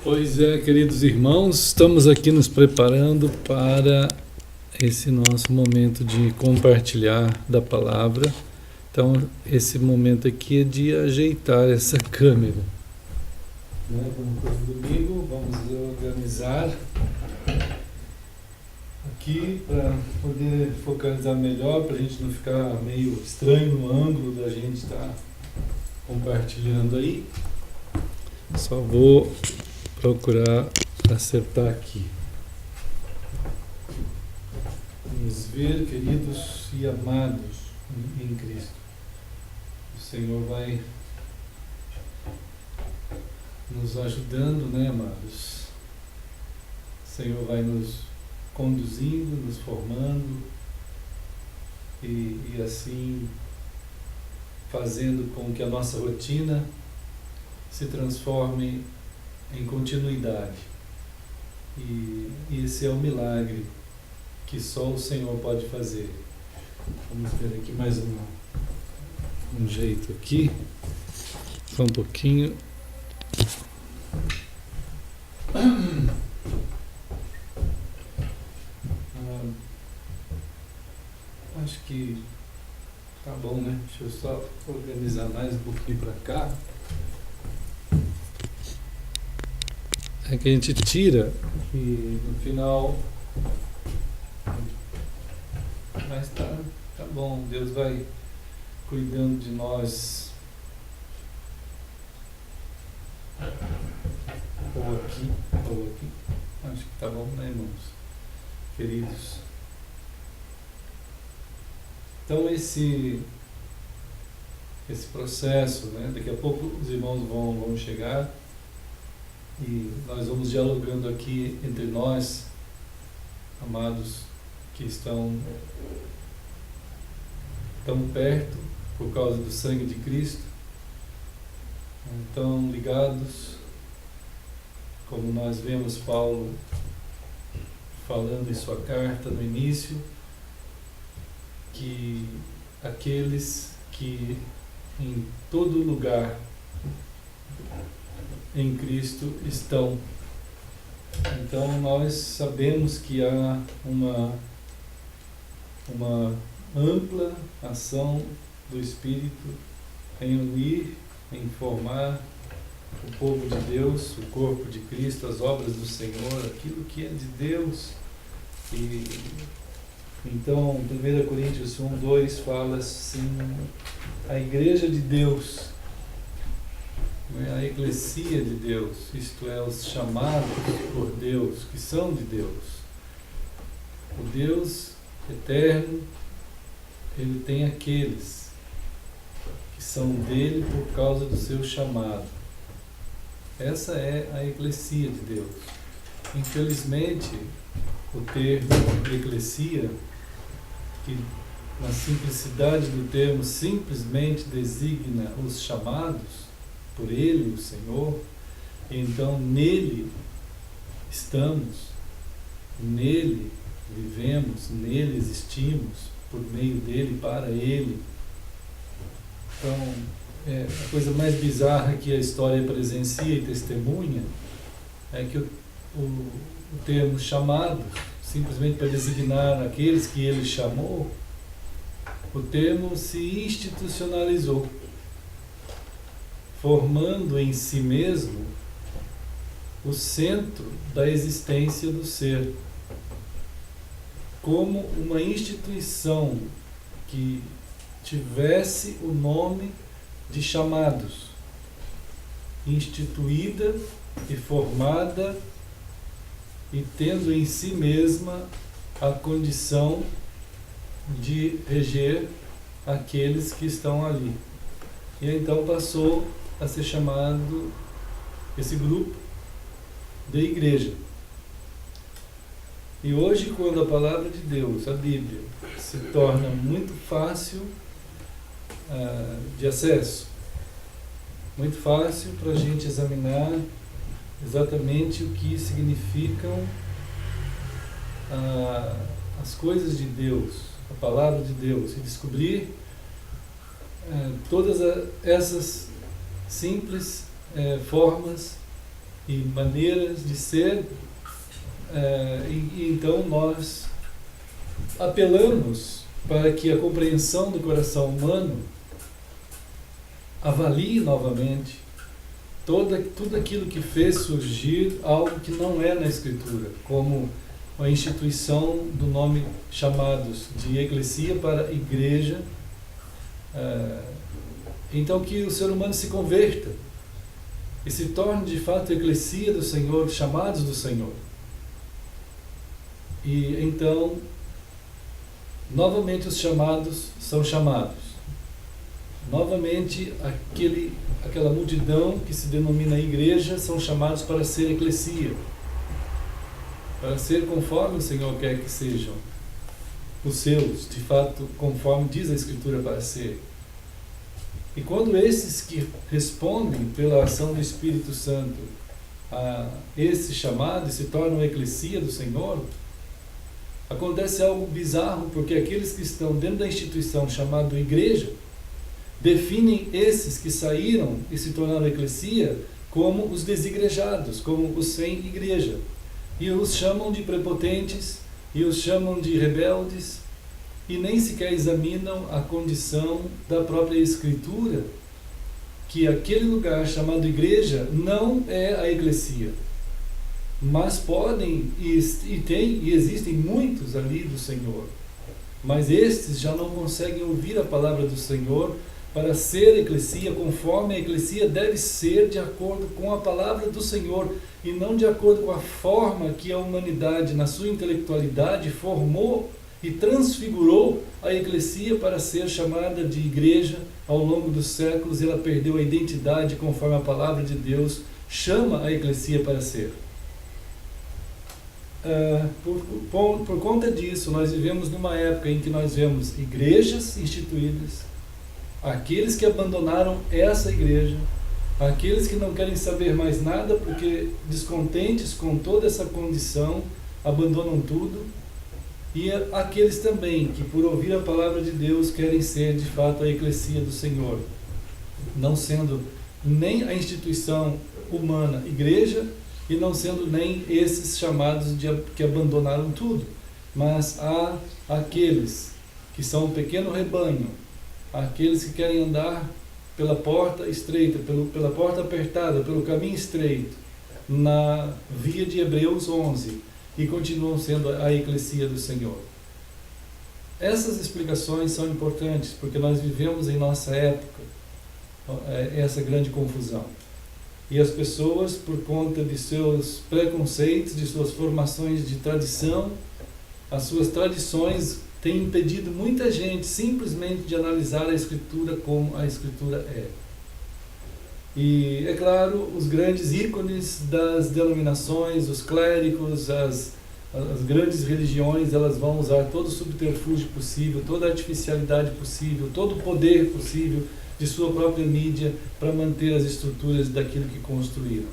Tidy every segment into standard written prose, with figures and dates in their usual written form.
Pois é, queridos irmãos, estamos aqui nos preparando para esse nosso momento de compartilhar da palavra. Então, esse momento aqui é de ajeitar essa câmera. Como todo domingo, vamos organizar aqui para poder focalizar melhor, para a gente não ficar meio estranho no ângulo da gente estar compartilhando aí. Só vou procurar acertar aqui. Vamos ver, queridos e amados em Cristo. O Senhor vai nos ajudando, né, amados? O Senhor vai nos conduzindo, nos formando e assim fazendo com que a nossa rotina se transforme em continuidade. E esse é o milagre que só o Senhor pode fazer. Vamos ver aqui mais um jeito aqui. Só um pouquinho. Acho que tá bom, né? Deixa eu só organizar mais um pouquinho para cá. É que a gente tira e no final. Mas tá bom, Deus vai cuidando de nós. Ou aqui. Acho que tá bom, né, irmãos? Queridos. Então esse processo, né? Daqui a pouco os irmãos vão chegar. E nós vamos dialogando aqui entre nós, amados, que estão tão perto por causa do sangue de Cristo, tão ligados, como nós vemos Paulo falando em sua carta no início, que aqueles que em todo lugar em Cristo estão. Então nós sabemos que há uma ampla ação do Espírito em unir, em formar o povo de Deus, o corpo de Cristo, as obras do Senhor, aquilo que é de Deus. E então 1 Coríntios 1:2 fala assim: a igreja de Deus, a eclesia de Deus, isto é, os chamados por Deus, que são de Deus. O Deus eterno, ele tem aqueles que são dele por causa do seu chamado. Essa é a eclesia de Deus. Infelizmente, o termo eclesia, que na simplicidade do termo simplesmente designa os chamados por Ele, o Senhor, então nele estamos, nele vivemos, nele existimos, por meio dele, para ele. Então, a coisa mais bizarra que a história presencia e testemunha é que o termo chamado, simplesmente para designar aqueles que ele chamou, o termo se institucionalizou, formando em si mesmo o centro da existência do ser, como uma instituição que tivesse o nome de chamados, instituída e formada e tendo em si mesma a condição de reger aqueles que estão ali. E então passou a ser chamado esse grupo de igreja. E hoje, quando a palavra de Deus, a Bíblia, se torna muito fácil de acesso, muito fácil para a gente examinar exatamente o que significam as coisas de Deus, a palavra de Deus, e descobrir todas essas simples formas e maneiras de ser, e então nós apelamos para que a compreensão do coração humano avalie novamente tudo aquilo que fez surgir algo que não é na Escritura, como a instituição do nome chamados de eclesia para igreja. Então que o ser humano se converta e se torne de fato eclesia do Senhor, chamados do Senhor. E então, novamente os chamados são chamados. Novamente aquela multidão que se denomina igreja são chamados para ser eclesia, para ser conforme o Senhor quer que sejam os seus, de fato, conforme diz a Escritura para ser. E quando esses que respondem pela ação do Espírito Santo a esse chamado e se tornam a eclesia do Senhor, acontece algo bizarro, porque aqueles que estão dentro da instituição chamada igreja definem esses que saíram e se tornaram eclesia como os desigrejados, como os sem igreja, e os chamam de prepotentes e os chamam de rebeldes, e nem sequer examinam a condição da própria Escritura, que aquele lugar chamado igreja não é a eclesia, mas podem e existem muitos ali do Senhor, mas estes já não conseguem ouvir a palavra do Senhor para ser eclesia conforme a eclesia deve ser, de acordo com a palavra do Senhor, e não de acordo com a forma que a humanidade, na sua intelectualidade, formou e transfigurou a eclesia para ser chamada de igreja ao longo dos séculos, e ela perdeu a identidade conforme a palavra de Deus chama a eclesia para ser. Por conta disso, nós vivemos numa época em que nós vemos igrejas instituídas, aqueles que abandonaram essa igreja, aqueles que não querem saber mais nada porque descontentes com toda essa condição, abandonam tudo, e aqueles também que por ouvir a palavra de Deus querem ser de fato a eclesia do Senhor, não sendo nem a instituição humana igreja, e não sendo nem esses chamados que abandonaram tudo, mas há aqueles que são um pequeno rebanho, aqueles que querem andar pela porta estreita, pela porta apertada, pelo caminho estreito, na via de Hebreus 11, e continuam sendo a eclesia do Senhor. Essas explicações são importantes, porque nós vivemos em nossa época essa grande confusão. E as pessoas, por conta de seus preconceitos, de suas formações de tradição, as suas tradições têm impedido muita gente simplesmente de analisar a Escritura como a Escritura é. E, é claro, os grandes ícones das denominações, os clérigos, as grandes religiões, elas vão usar todo o subterfúgio possível, toda a artificialidade possível, todo o poder possível de sua própria mídia para manter as estruturas daquilo que construíram.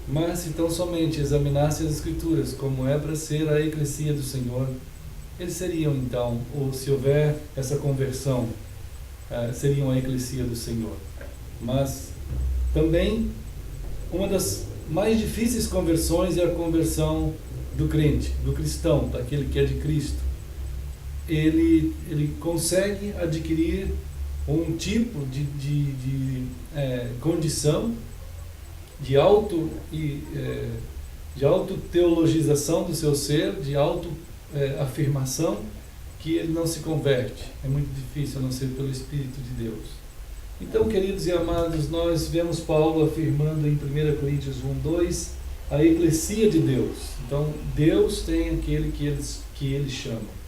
Mas se tão somente examinassem as Escrituras como é para ser a eclesia do Senhor, eles seriam então, ou se houver essa conversão, seriam a eclesia do Senhor. Mas também uma das mais difíceis conversões é a conversão do crente, do cristão, daquele que é de Cristo. Ele consegue adquirir um tipo de condição de autoteologização do seu ser, de autoafirmação, que ele não se converte. É muito difícil, a não ser pelo Espírito de Deus. Então, queridos e amados, nós vemos Paulo afirmando em 1 Coríntios 1:2 a eclesia de Deus. Então, Deus tem aquele que ele chama.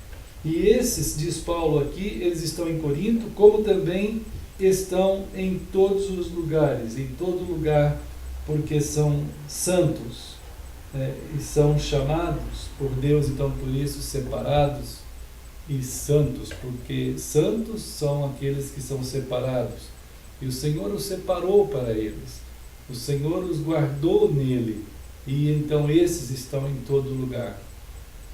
E esses, diz Paulo aqui, eles estão em Corinto, como também estão em todos os lugares, em todo lugar, porque são santos, e são chamados por Deus, então por isso separados e santos, porque santos são aqueles que são separados, e o Senhor os separou para eles, o Senhor os guardou nele, e então esses estão em todo lugar.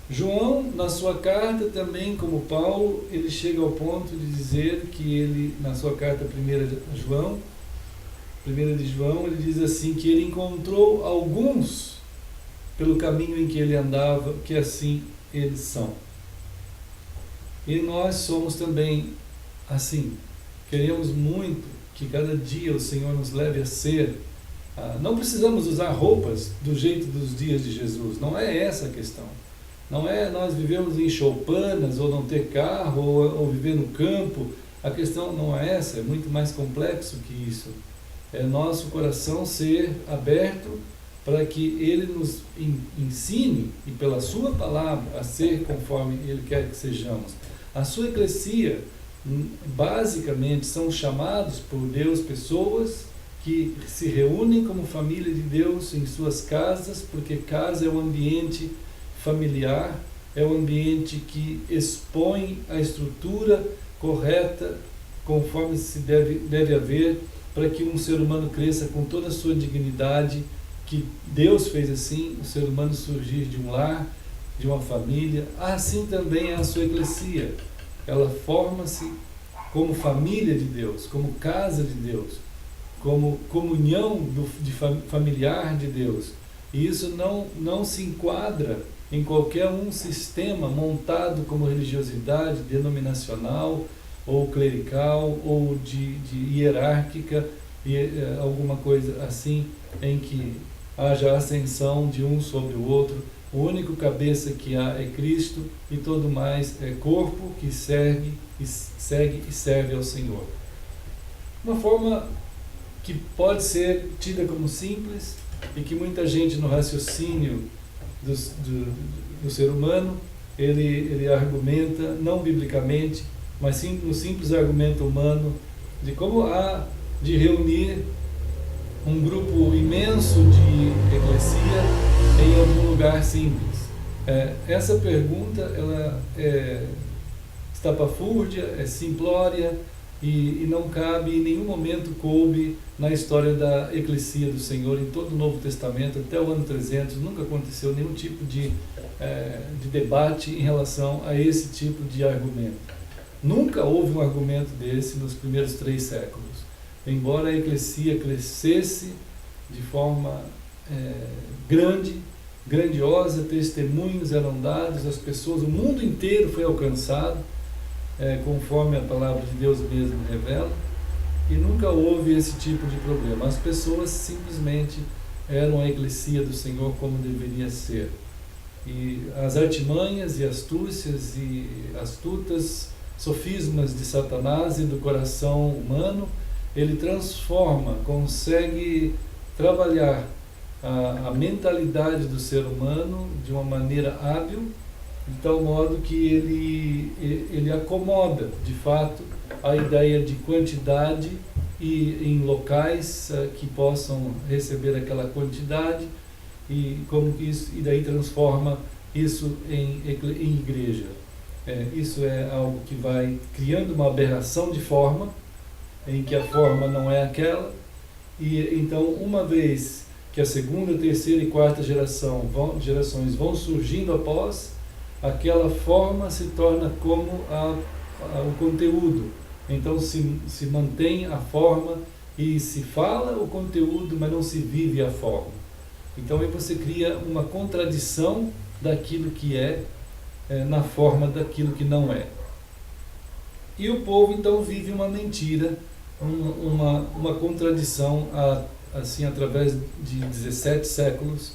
João, na sua carta também, como Paulo, ele chega ao ponto de dizer que ele, na sua carta 1 a João, 1 de João, ele diz assim, que ele encontrou alguns pelo caminho em que ele andava, que assim eles são. E nós somos também assim. Queremos muito que cada dia o Senhor nos leve a ser. Não precisamos usar roupas do jeito dos dias de Jesus, não é essa a questão. Não é nós vivemos em choupanas, ou não ter carro, ou viver no campo. A questão não é essa, é muito mais complexo que isso. É nosso coração ser aberto para que Ele nos ensine, e pela Sua palavra, a ser conforme Ele quer que sejamos. A sua eclesia, basicamente, são chamados por Deus pessoas que se reúnem como família de Deus em suas casas, porque casa é um ambiente familiar, é um ambiente que expõe a estrutura correta, conforme se deve haver, para que um ser humano cresça com toda a sua dignidade, que Deus fez assim, o ser humano surgir de um lar, de uma família. Assim também é a sua eclesia. Ela forma-se como família de Deus, como casa de Deus, como comunhão familiar de Deus. E isso não se enquadra em qualquer um sistema montado como religiosidade denominacional, ou clerical, ou de hierárquica, alguma coisa assim, em que haja ascensão de um sobre o outro. O único cabeça que há é Cristo, e todo mais é corpo que segue e serve ao Senhor. Uma forma que pode ser tida como simples, e que muita gente no raciocínio do ser humano, ele argumenta, não biblicamente, mas sim no simples argumento humano, de como há de reunir um grupo imenso de eclesia em algum lugar simples. Essa pergunta ela é estapafúrdia, é simplória, e não cabe, em nenhum momento coube na história da eclesia do Senhor, em todo o Novo Testamento, até o ano 300, nunca aconteceu nenhum tipo de debate em relação a esse tipo de argumento. Nunca houve um argumento desse nos primeiros 3 séculos. Embora a eclesia crescesse de forma grandiosa, testemunhos eram dados, as pessoas, o mundo inteiro foi alcançado, conforme a palavra de Deus mesmo revela, e nunca houve esse tipo de problema. As pessoas simplesmente eram a eclesia do Senhor como deveria ser. E as artimanhas e astúcias e astutas sofismas de Satanás e do coração humano, ele transforma, consegue trabalhar a mentalidade do ser humano de uma maneira hábil, de tal modo que ele acomoda, de fato, a ideia de quantidade e em locais que possam receber aquela quantidade, e daí transforma isso em igreja. Isso é algo que vai criando uma aberração de forma, em que a forma não é aquela, e então, uma vez que a segunda, terceira e quarta gerações vão surgindo após, aquela forma se torna como o conteúdo. Então se mantém a forma e se fala o conteúdo, mas não se vive a forma. Então aí você cria uma contradição daquilo que na forma daquilo que não é. E o povo então vive uma mentira, uma contradição assim através de 17 séculos,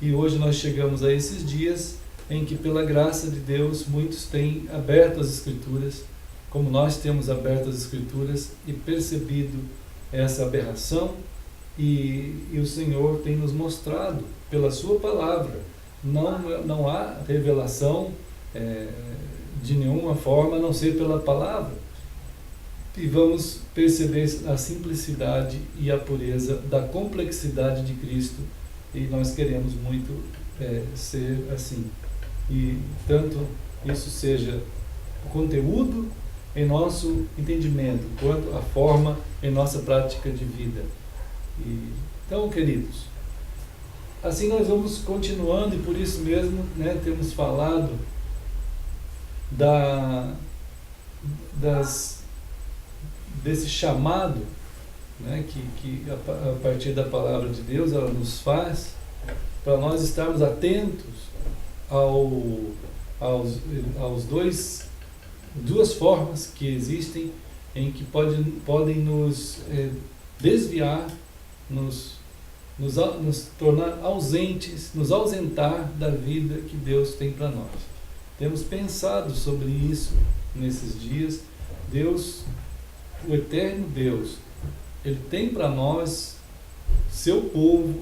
e hoje nós chegamos a esses dias em que, pela graça de Deus, muitos têm aberto as Escrituras, como nós temos aberto as Escrituras e percebido essa aberração, e o Senhor tem nos mostrado pela sua palavra. Não há revelação de nenhuma forma a não ser pela palavra, e vamos perceber a simplicidade e a pureza da complexidade de Cristo, e nós queremos muito ser assim, e tanto isso seja o conteúdo em nosso entendimento, quanto a forma em nossa prática de vida. Então, queridos, assim nós vamos continuando, e por isso mesmo temos falado desse chamado né, que a partir da palavra de Deus ela nos faz, para nós estarmos atentos aos duas formas que existem em que podem nos desviar, nos tornar ausentes, nos ausentar da vida que Deus tem para nós. Temos pensado sobre isso nesses dias. Deus, o eterno Deus, Ele tem para nós, seu povo,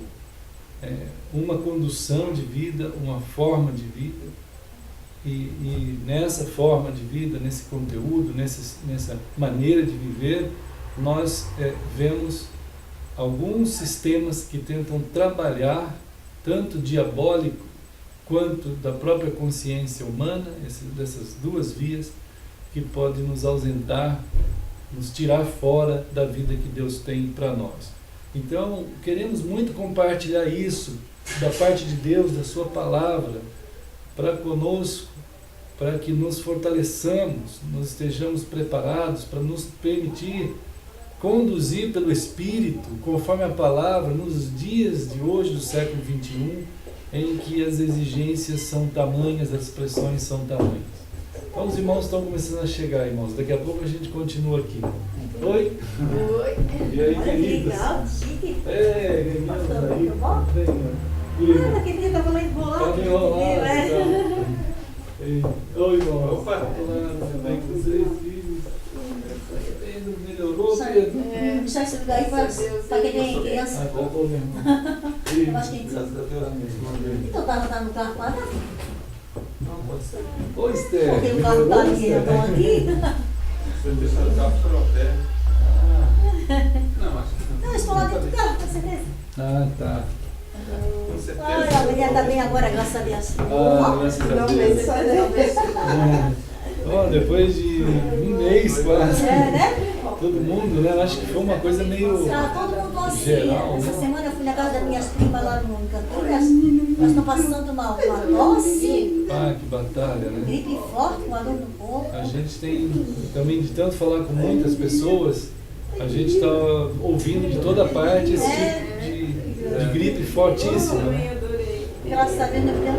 uma condução de vida, uma forma de vida, e nessa forma de vida, nesse conteúdo, nessa maneira de viver, nós vemos alguns sistemas que tentam trabalhar, tanto diabólico quanto da própria consciência humana, dessas duas vias, que podem nos ausentar, nos tirar fora da vida que Deus tem para nós. Então, queremos muito compartilhar isso da parte de Deus, da sua palavra, para conosco, para que nos fortaleçamos, nos estejamos preparados para nos permitir conduzir pelo Espírito, conforme a palavra, nos dias de hoje, do século XXI, em que as exigências são tamanhas, as pressões são tamanhas. Então os irmãos estão começando a chegar, irmãos. Daqui a pouco a gente continua aqui. Oi? Oi. E aí, queridos? Legal, chique. Ganhamos aí. Ah, naquele dia estava lá enrolado. Estava enrolado. Oi, irmão. Opa. Tudo bem com vocês, filhos? Melhorou, Pedro? Deixar esse lugar aí para quem tem criança. Tá bom, meu irmão. Eu acho que Graças a Deus. então estava no carro lá, Não, pode ser. Oi, Esther. porque o carro está aqui, então aqui. Você deixou o carro para o pé. Não, acho que não. Não, eu estou lá dentro do carro, com certeza. Ah, tá. Com certeza. Ai, a mulher está bem agora, graças a Deus. Graças a Deus. Depois de um mês quase. Né? Todo mundo, né? Acho que foi uma coisa meio Tá todo mundo assim. geral, Essa né? semana eu fui na casa das minhas primas lá no Campinas. Nós estamos passando uma tosse, Ah, que batalha, né? gripe forte, uma dor no corpo. A gente tem também, de tanto falar com muitas pessoas, a gente está ouvindo de toda parte esse tipo de gripe fortíssima, né? Graças a Deus, não deu.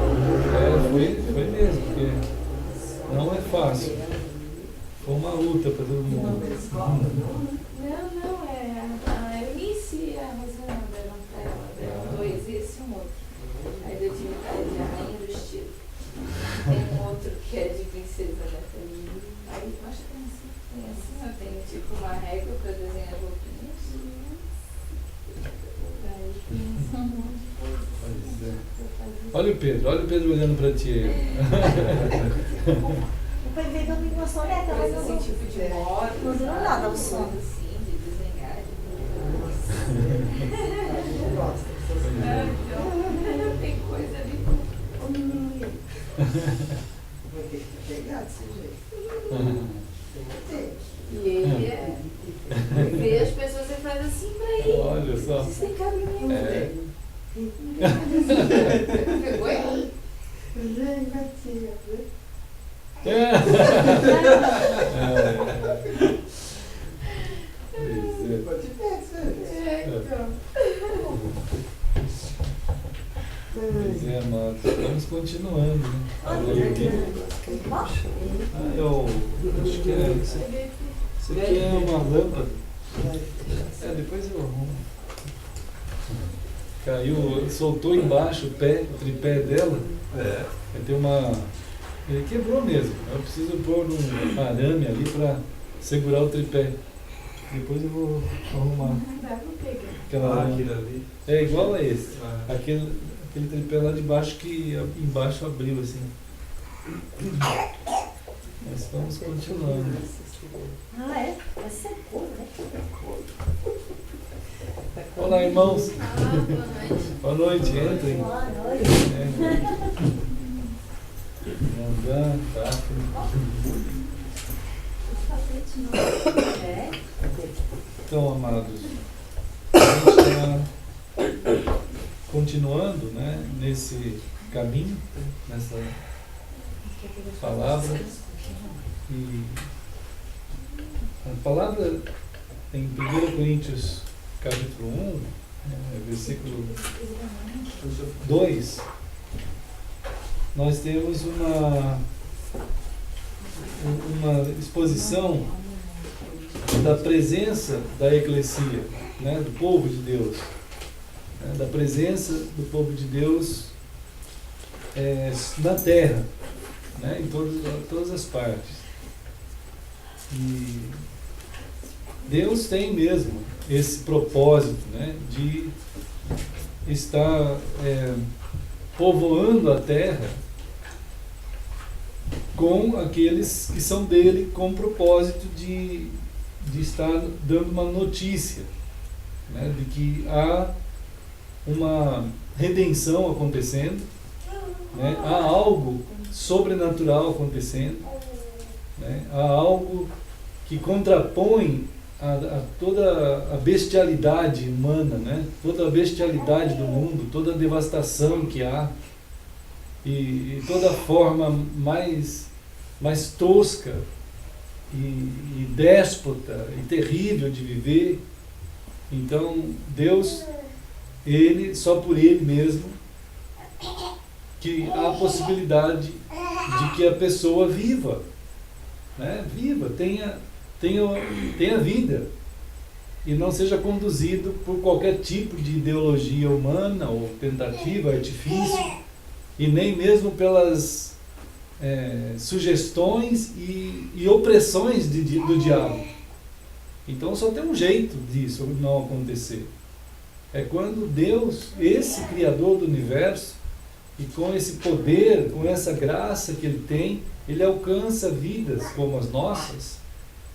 Foi mesmo, porque não é fácil. Foi uma luta para todo mundo. Não, a Eunice e a Rosana deram para ela, deram dois, esse e um outro. Aí eu tive de a rainha do estilo. Tem um outro que é de princesa, né? Aí mostra tem assim, eu tenho tipo uma régua para desenhar roupinhas. Aí tem um monte de coisa. Pois é. Olha o Pedro olhando para ti aí. Depois veio dormir uma soneta, mas Coisa não assim, tipo de moda. Não deu nada o som. Assim, de desenhar, tem coisa ali. Vai ter que pegar desse jeito. E ele vê as pessoas e faz assim pra ele. Olha só. Vocês têm cabimento. É. Pegou ele? Vem, gatinha, vem. Pode ver, Então. Pois é, amados. Estamos continuando, né? Eu acho que isso aqui é uma lâmpada. Depois eu arrumo. Caiu, soltou embaixo o tripé dela. Tem uma. Ele quebrou mesmo. Eu preciso pôr um arame ali para segurar o tripé. Depois eu vou arrumar. Não dá pra pegar. Aquela Aquilo ali. É igual a esse. Aquele tripé lá de baixo que embaixo abriu assim. Mas vamos continuando. Ah, é? Vai ser couro, né? Olá, irmãos. Boa noite. Boa noite, entrem. Boa noite. Nandan, Daphne. É? Então, amados, a gente está continuando, né, nesse caminho, nessa palavra. E a palavra em 1 Coríntios capítulo 1, versículo 2, nós temos uma exposição da presença da eclesia, né, do povo de Deus, né, da presença do povo de Deus na terra, né, em todas as partes. E Deus tem mesmo esse propósito, né, de estar povoando a terra com aqueles que são dele, com o propósito de estar dando uma notícia, né, de que há uma redenção acontecendo, né, há algo sobrenatural acontecendo, né, há algo que contrapõe a toda a bestialidade humana, né, toda a bestialidade do mundo, toda a devastação que há, e toda a forma mais tosca e déspota e terrível de viver. Então Deus, Ele, só por Ele mesmo, que há a possibilidade de que a pessoa viva, né? Viva, tenha vida, e não seja conduzido por qualquer tipo de ideologia humana ou tentativa, artifício, e nem mesmo pelas sugestões e opressões do diabo. Então só tem um jeito disso não acontecer. É quando Deus, esse Criador do universo, e com esse poder, com essa graça que Ele tem, Ele alcança vidas como as nossas,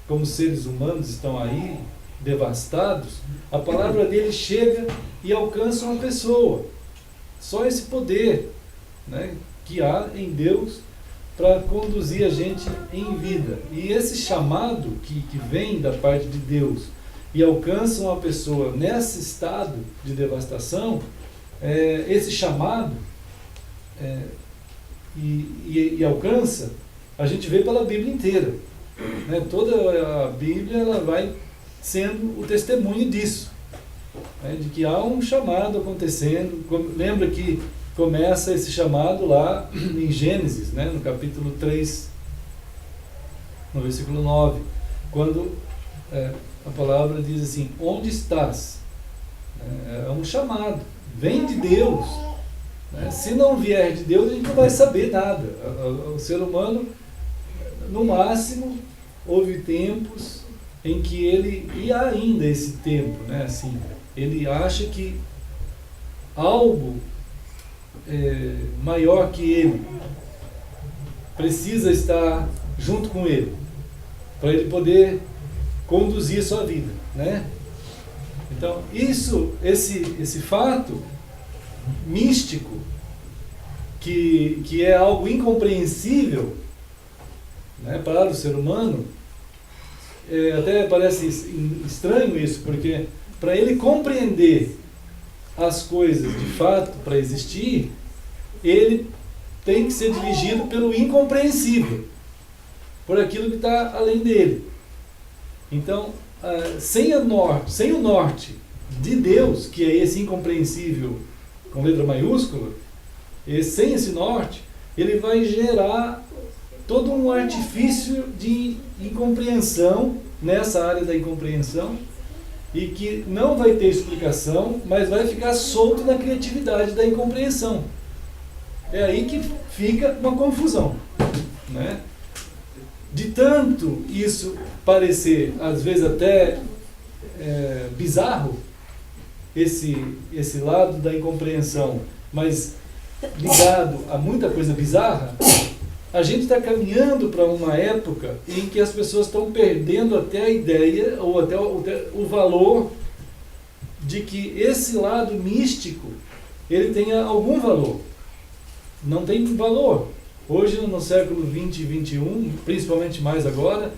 como seres humanos estão aí, devastados. A palavra dele chega e alcança uma pessoa. Só esse poder, né, que há em Deus para conduzir a gente em vida. E esse chamado que vem da parte de Deus e alcança uma pessoa nesse estado de devastação, esse chamado e alcança, a gente vê pela Bíblia inteira, né? Toda a Bíblia ela vai sendo o testemunho disso, né? De que há um chamado acontecendo. Lembra que começa esse chamado lá em Gênesis, né? No capítulo 3, no versículo 9, quando a palavra diz assim: onde estás? É um chamado, vem de Deus, né? Se não vier de Deus, a gente não vai saber nada. O ser humano, no máximo, houve tempos em que ele, e há ainda esse tempo, né? Assim, ele acha que algo maior que ele precisa estar junto com ele, para ele poder conduzir a sua vida, né? Então, esse fato místico, que é algo incompreensível, né, para o ser humano, até parece estranho isso, porque para ele compreender as coisas de fato, para existir, ele tem que ser dirigido pelo incompreensível, por aquilo que está além dele. Então, sem o norte de Deus, que é esse incompreensível com letra maiúscula, sem esse norte, ele vai gerar todo um artifício de incompreensão nessa área da incompreensão, e que não vai ter explicação, mas vai ficar solto na criatividade da incompreensão. É aí que fica uma confusão, né? De tanto isso parecer, às vezes até bizarro, esse lado da incompreensão, mas ligado a muita coisa bizarra, a gente está caminhando para uma época em que as pessoas estão perdendo até a ideia, ou até o valor de que esse lado místico, ele tenha algum valor. Não tem valor. Hoje, no século 20 e 21, principalmente mais agora,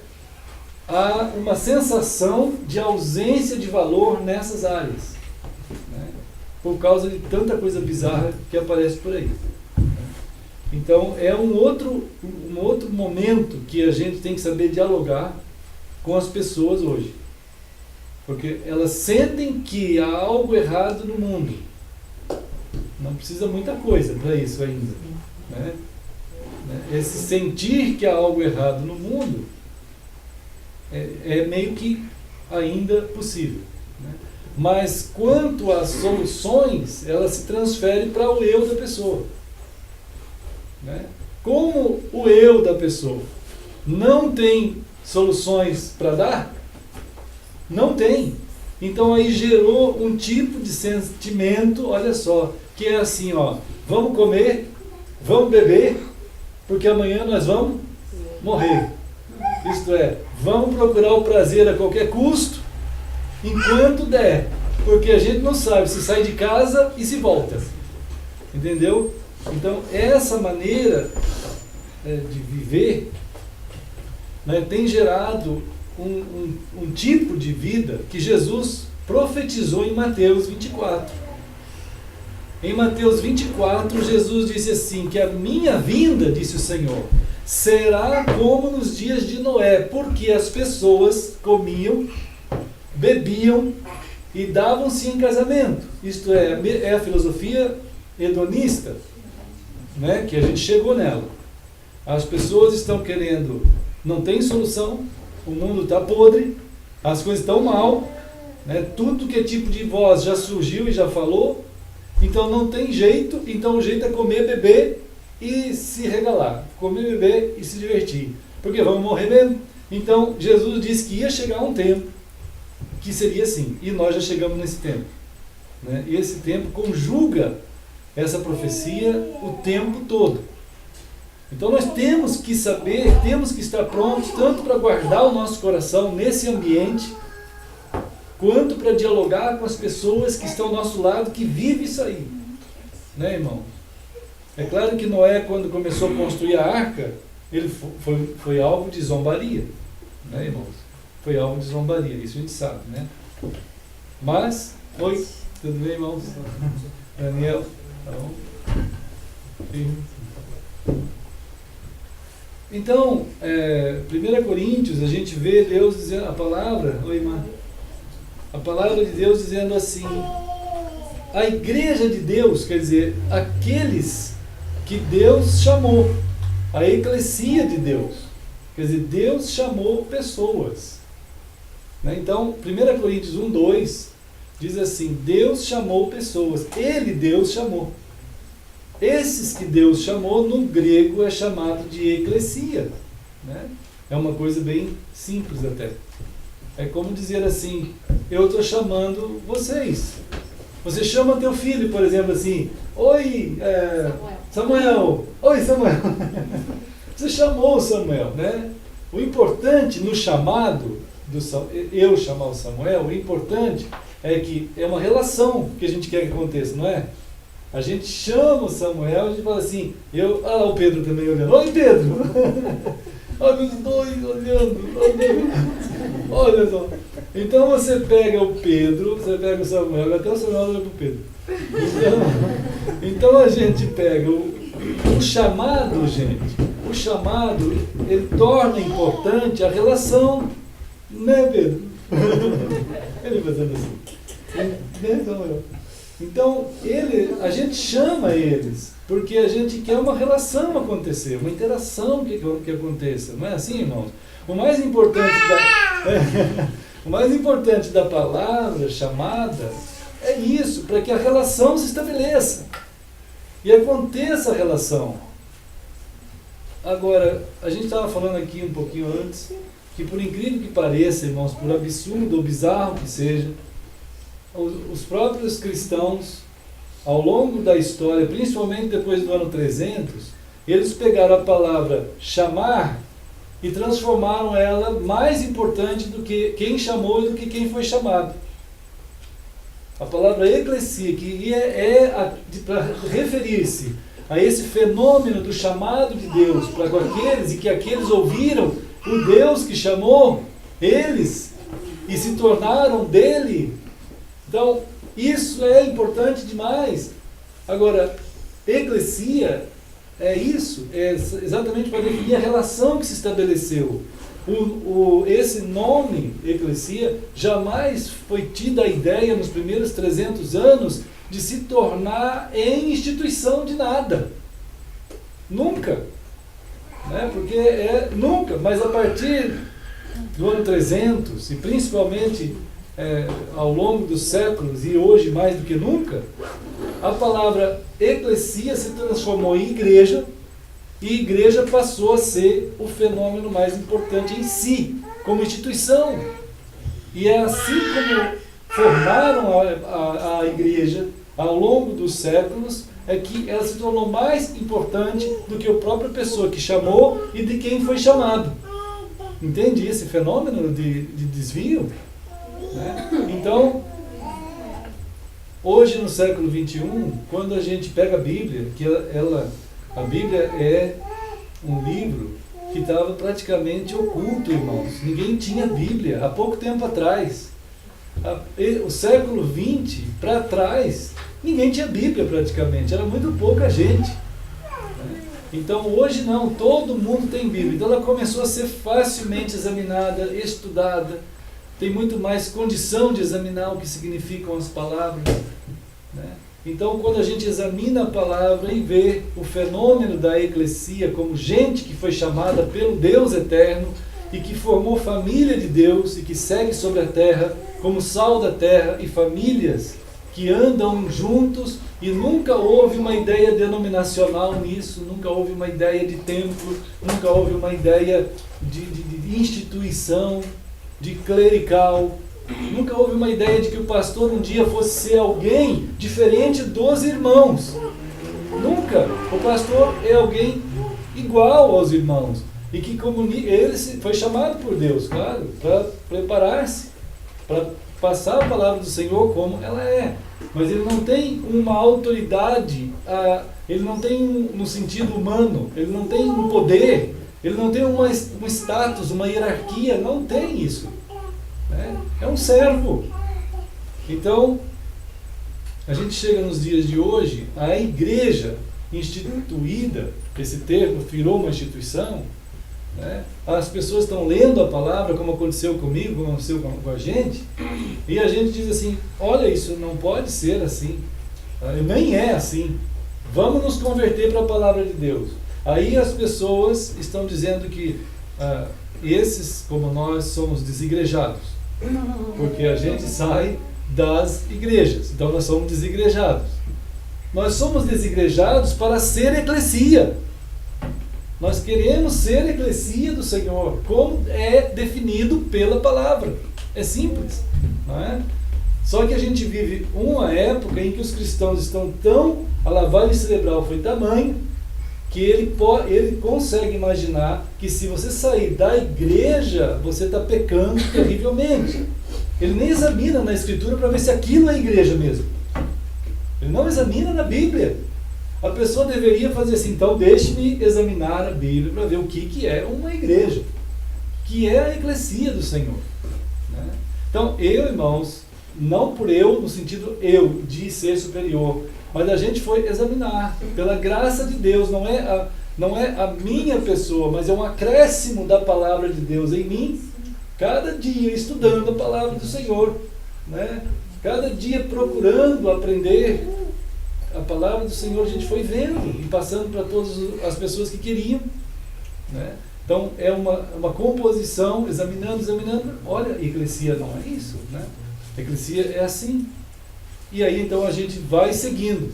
há uma sensação de ausência de valor nessas áreas, né? Por causa de tanta coisa bizarra que aparece por aí. Então, é um outro momento que a gente tem que saber dialogar com as pessoas hoje. Porque elas sentem que há algo errado no mundo. Não precisa muita coisa para isso ainda, né? Esse sentir que há algo errado no mundo é meio que ainda possível, né? Mas quanto às soluções, elas se transferem para o eu da pessoa, né? Como o eu da pessoa não tem soluções para dar, não tem. Então aí gerou um tipo de sentimento, olha só, que é assim, ó, vamos comer, vamos beber, porque amanhã nós vamos morrer. Isto é, vamos procurar o prazer a qualquer custo, enquanto der, porque a gente não sabe se sai de casa e se volta. Entendeu? Então, essa maneira de viver, né, tem gerado um tipo de vida que Jesus profetizou em Mateus 24. Em Mateus 24, Jesus disse assim, que a minha vinda, disse o Senhor, será como nos dias de Noé, porque as pessoas comiam, bebiam e davam-se em casamento. Isto é a filosofia hedonista, né, que a gente chegou nela. As pessoas estão querendo, não tem solução, o mundo está podre, as coisas estão mal, né, tudo que é tipo de voz já surgiu e já falou, então não tem jeito, então o jeito é comer, beber e se regalar, comer, beber e se divertir, porque vamos morrer mesmo. Então Jesus disse que ia chegar um tempo que seria assim, e nós já chegamos nesse tempo, né? E esse tempo conjuga essa profecia o tempo todo. Então nós temos que saber, temos que estar prontos tanto para guardar o nosso coração nesse ambiente, quanto para dialogar com as pessoas que estão ao nosso lado, que vivem isso aí, né, irmão? É claro que Noé, quando começou a construir a arca, ele foi alvo de zombaria, né, irmãos? Foi alvo de zombaria, isso a gente sabe, né? Mas, oi, tudo bem, irmãos? Daniel, tá bom? Então, 1 Coríntios, a gente vê Deus dizendo, a palavra, oi, irmã, a palavra de Deus dizendo assim, a igreja de Deus, quer dizer, aqueles que Deus chamou, a eclesia de Deus, quer dizer, Deus chamou pessoas, né? Então, 1 Coríntios 1:2 diz assim, Deus chamou pessoas, Deus chamou. Esses que Deus chamou, no grego é chamado de eclesia, né? É uma coisa bem simples até. É como dizer assim, eu estou chamando vocês. Você chama teu filho, por exemplo, assim, oi, Samuel. Oi, Samuel. Você chamou o Samuel, né? O importante no chamado, eu chamar o Samuel, o importante é que é uma relação que a gente quer que aconteça, não é? A gente chama o Samuel, a gente fala assim, o Pedro também olhando, oi Pedro! Olha os dois olhando, olha só. Então você pega o Pedro, você pega o Samuel, até o Samuel olha para o Pedro. Então a gente pega o chamado, gente, o chamado, ele torna importante a relação, né, Pedro? Ele fazendo assim, né, Samuel? Então, a gente chama eles, porque a gente quer uma relação acontecer, uma interação que aconteça. Não é assim, irmãos? O mais importante da palavra chamada é isso, para que a relação se estabeleça e aconteça a relação. Agora, a gente estava falando aqui um pouquinho antes, que por incrível que pareça, irmãos, por absurdo ou bizarro que seja, os próprios cristãos, ao longo da história, principalmente depois do ano 300, eles pegaram a palavra chamar e transformaram ela mais importante do que quem chamou e do que quem foi chamado. A palavra eclesia, que para referir-se a esse fenômeno do chamado de Deus para aqueles, e que aqueles ouviram o Deus que chamou eles e se tornaram dele. Então, isso é importante demais. Agora, eclesia é isso, é exatamente para definir a relação que se estabeleceu. Esse nome, eclesia, jamais foi tida a ideia nos primeiros 300 anos de se tornar em instituição de nada. Nunca. Né? Porque nunca, mas a partir do ano 300, e principalmente ao longo dos séculos, e hoje mais do que nunca, a palavra eclesia se transformou em igreja, e igreja passou a ser o fenômeno mais importante em si, como instituição. E é assim como formaram a igreja ao longo dos séculos, é que ela se tornou mais importante do que a própria pessoa que chamou e de quem foi chamado. Entende esse fenômeno de desvio? Né? Então, hoje no século XXI, quando a gente pega a Bíblia, que a Bíblia é um livro que estava praticamente oculto, irmãos. Ninguém tinha Bíblia há pouco tempo atrás. O século XX para trás, ninguém tinha Bíblia praticamente, era muito pouca gente. Então hoje não, todo mundo tem Bíblia. Então ela começou a ser facilmente examinada, estudada, tem muito mais condição de examinar o que significam as palavras. Né? Então quando a gente examina a palavra e vê o fenômeno da eclesia como gente que foi chamada pelo Deus eterno e que formou família de Deus e que segue sobre a terra como sal da terra, e famílias que andam juntos, e nunca houve uma ideia denominacional nisso, nunca houve uma ideia de templo, nunca houve uma ideia de instituição, de clerical, nunca houve uma ideia de que o pastor um dia fosse ser alguém diferente dos irmãos. Nunca. O pastor é alguém igual aos irmãos, e que ele foi chamado por Deus, claro, para preparar-se, para passar a palavra do Senhor como ela é. Mas ele não tem uma autoridade, ele não tem no sentido humano, ele não tem um poder, ele não tem um status, uma hierarquia, não tem isso. Né? É um servo. Então, a gente chega nos dias de hoje, a igreja instituída, esse termo virou uma instituição, né? As pessoas estão lendo a palavra, como aconteceu comigo, como aconteceu com a gente, e a gente diz assim, olha, isso não pode ser assim, nem é assim, vamos nos converter para a palavra de Deus. Aí as pessoas estão dizendo que esses, como nós, somos desigrejados, porque a gente sai das igrejas, então nós somos desigrejados. Nós somos desigrejados para ser eclesia. Nós queremos ser eclesia do Senhor, como é definido pela palavra. É simples, não é? Só que a gente vive uma época em que os cristãos estão tão... A lavagem cerebral foi tamanho que ele consegue imaginar que se você sair da igreja, você está pecando terrivelmente. Ele nem examina na Escritura para ver se aquilo é igreja mesmo. Ele não examina na Bíblia. A pessoa deveria fazer assim, então deixe-me examinar a Bíblia para ver o que é uma igreja, que é a eclesia do Senhor. Né? Então, irmãos, não por eu, no sentido de ser superior, mas a gente foi examinar, pela graça de Deus, não é a minha pessoa, mas é um acréscimo da palavra de Deus em mim, cada dia estudando a palavra do Senhor, né? Cada dia procurando aprender a palavra do Senhor, a gente foi vendo e passando para todas as pessoas que queriam. Né? Então é uma composição, examinando, olha, a eclesia não é isso, né? A eclesia é assim. E aí então a gente vai seguindo.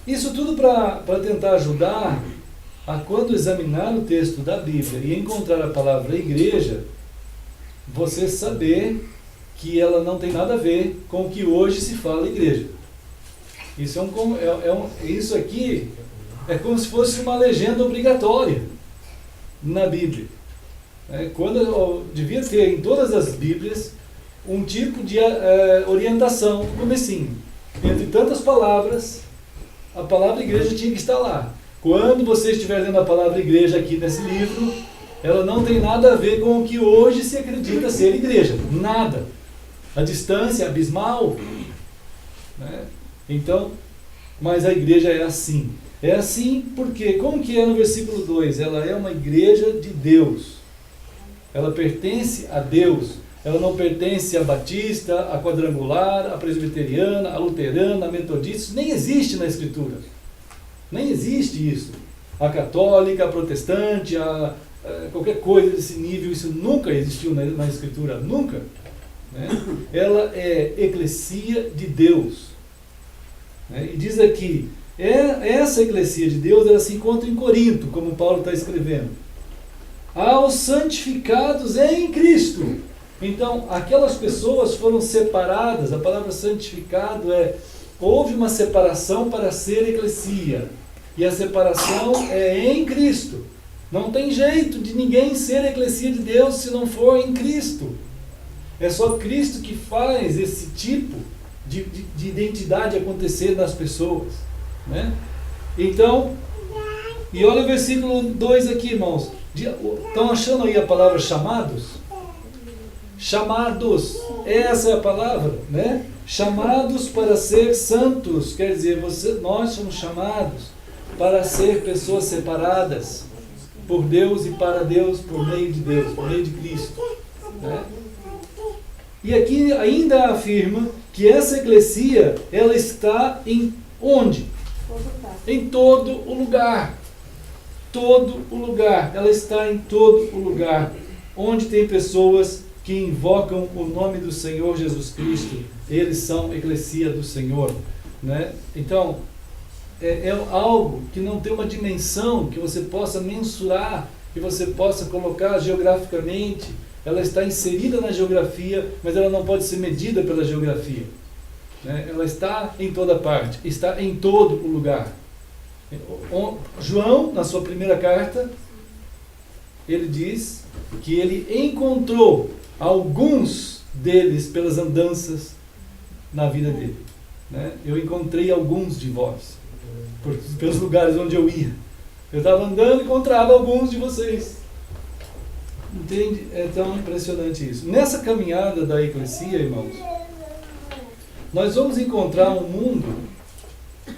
Isso tudo para tentar ajudar a, quando examinar o texto da Bíblia e encontrar a palavra igreja, você saber que ela não tem nada a ver com o que hoje se fala igreja. Isso aqui é como se fosse uma legenda obrigatória na Bíblia. Devia ter em todas as Bíblias um tipo de orientação no comecinho. Entre tantas palavras, a palavra igreja tinha que estar lá. Quando você estiver lendo a palavra igreja aqui nesse livro, ela não tem nada a ver com o que hoje se acredita ser igreja. Nada. A distância é abismal. Né? Então, mas a igreja é assim. É assim porque, como que é no versículo 2? Ela é uma igreja de Deus. Ela pertence a Deus. Ela não pertence à batista, à quadrangular, à presbiteriana, à luterana, à metodista. Isso nem existe na Escritura. Nem existe isso. A católica, a protestante, qualquer coisa desse nível, isso nunca existiu na Escritura. Nunca. Né? Ela é eclesia de Deus. Né? E diz aqui, essa eclesia de Deus, ela se encontra em Corinto, como Paulo está escrevendo. Aos santificados em Cristo. Então, aquelas pessoas foram separadas. A palavra santificado houve uma separação para ser eclesia. E a separação é em Cristo. Não tem jeito de ninguém ser eclesia de Deus se não for em Cristo. É só Cristo que faz esse tipo de identidade acontecer nas pessoas. Né? Então, e olha o versículo 2 aqui, irmãos. Estão achando aí a palavra chamados? Chamados, essa é a palavra, né? Chamados para ser santos, quer dizer, nós somos chamados para ser pessoas separadas por Deus e para Deus, por meio de Deus, por meio de Cristo. Né? E aqui ainda afirma que essa eclesia, ela está em onde? Em todo o lugar. Todo o lugar. Ela está em todo o lugar. Onde tem pessoas que invocam o nome do Senhor Jesus Cristo, eles são eclesia do Senhor. Né? Então, é algo que não tem uma dimensão que você possa mensurar, que você possa colocar geograficamente. Ela está inserida na geografia, mas ela não pode ser medida pela geografia. Né? Ela está em toda parte, está em todo o lugar. João, na sua primeira carta, ele diz que ele encontrou alguns deles pelas andanças na vida dele. Né? Eu encontrei alguns de vós, pelos lugares onde eu ia. Eu estava andando e encontrava alguns de vocês. Entende? É tão impressionante isso. Nessa caminhada da eclesia, irmãos, nós vamos encontrar um mundo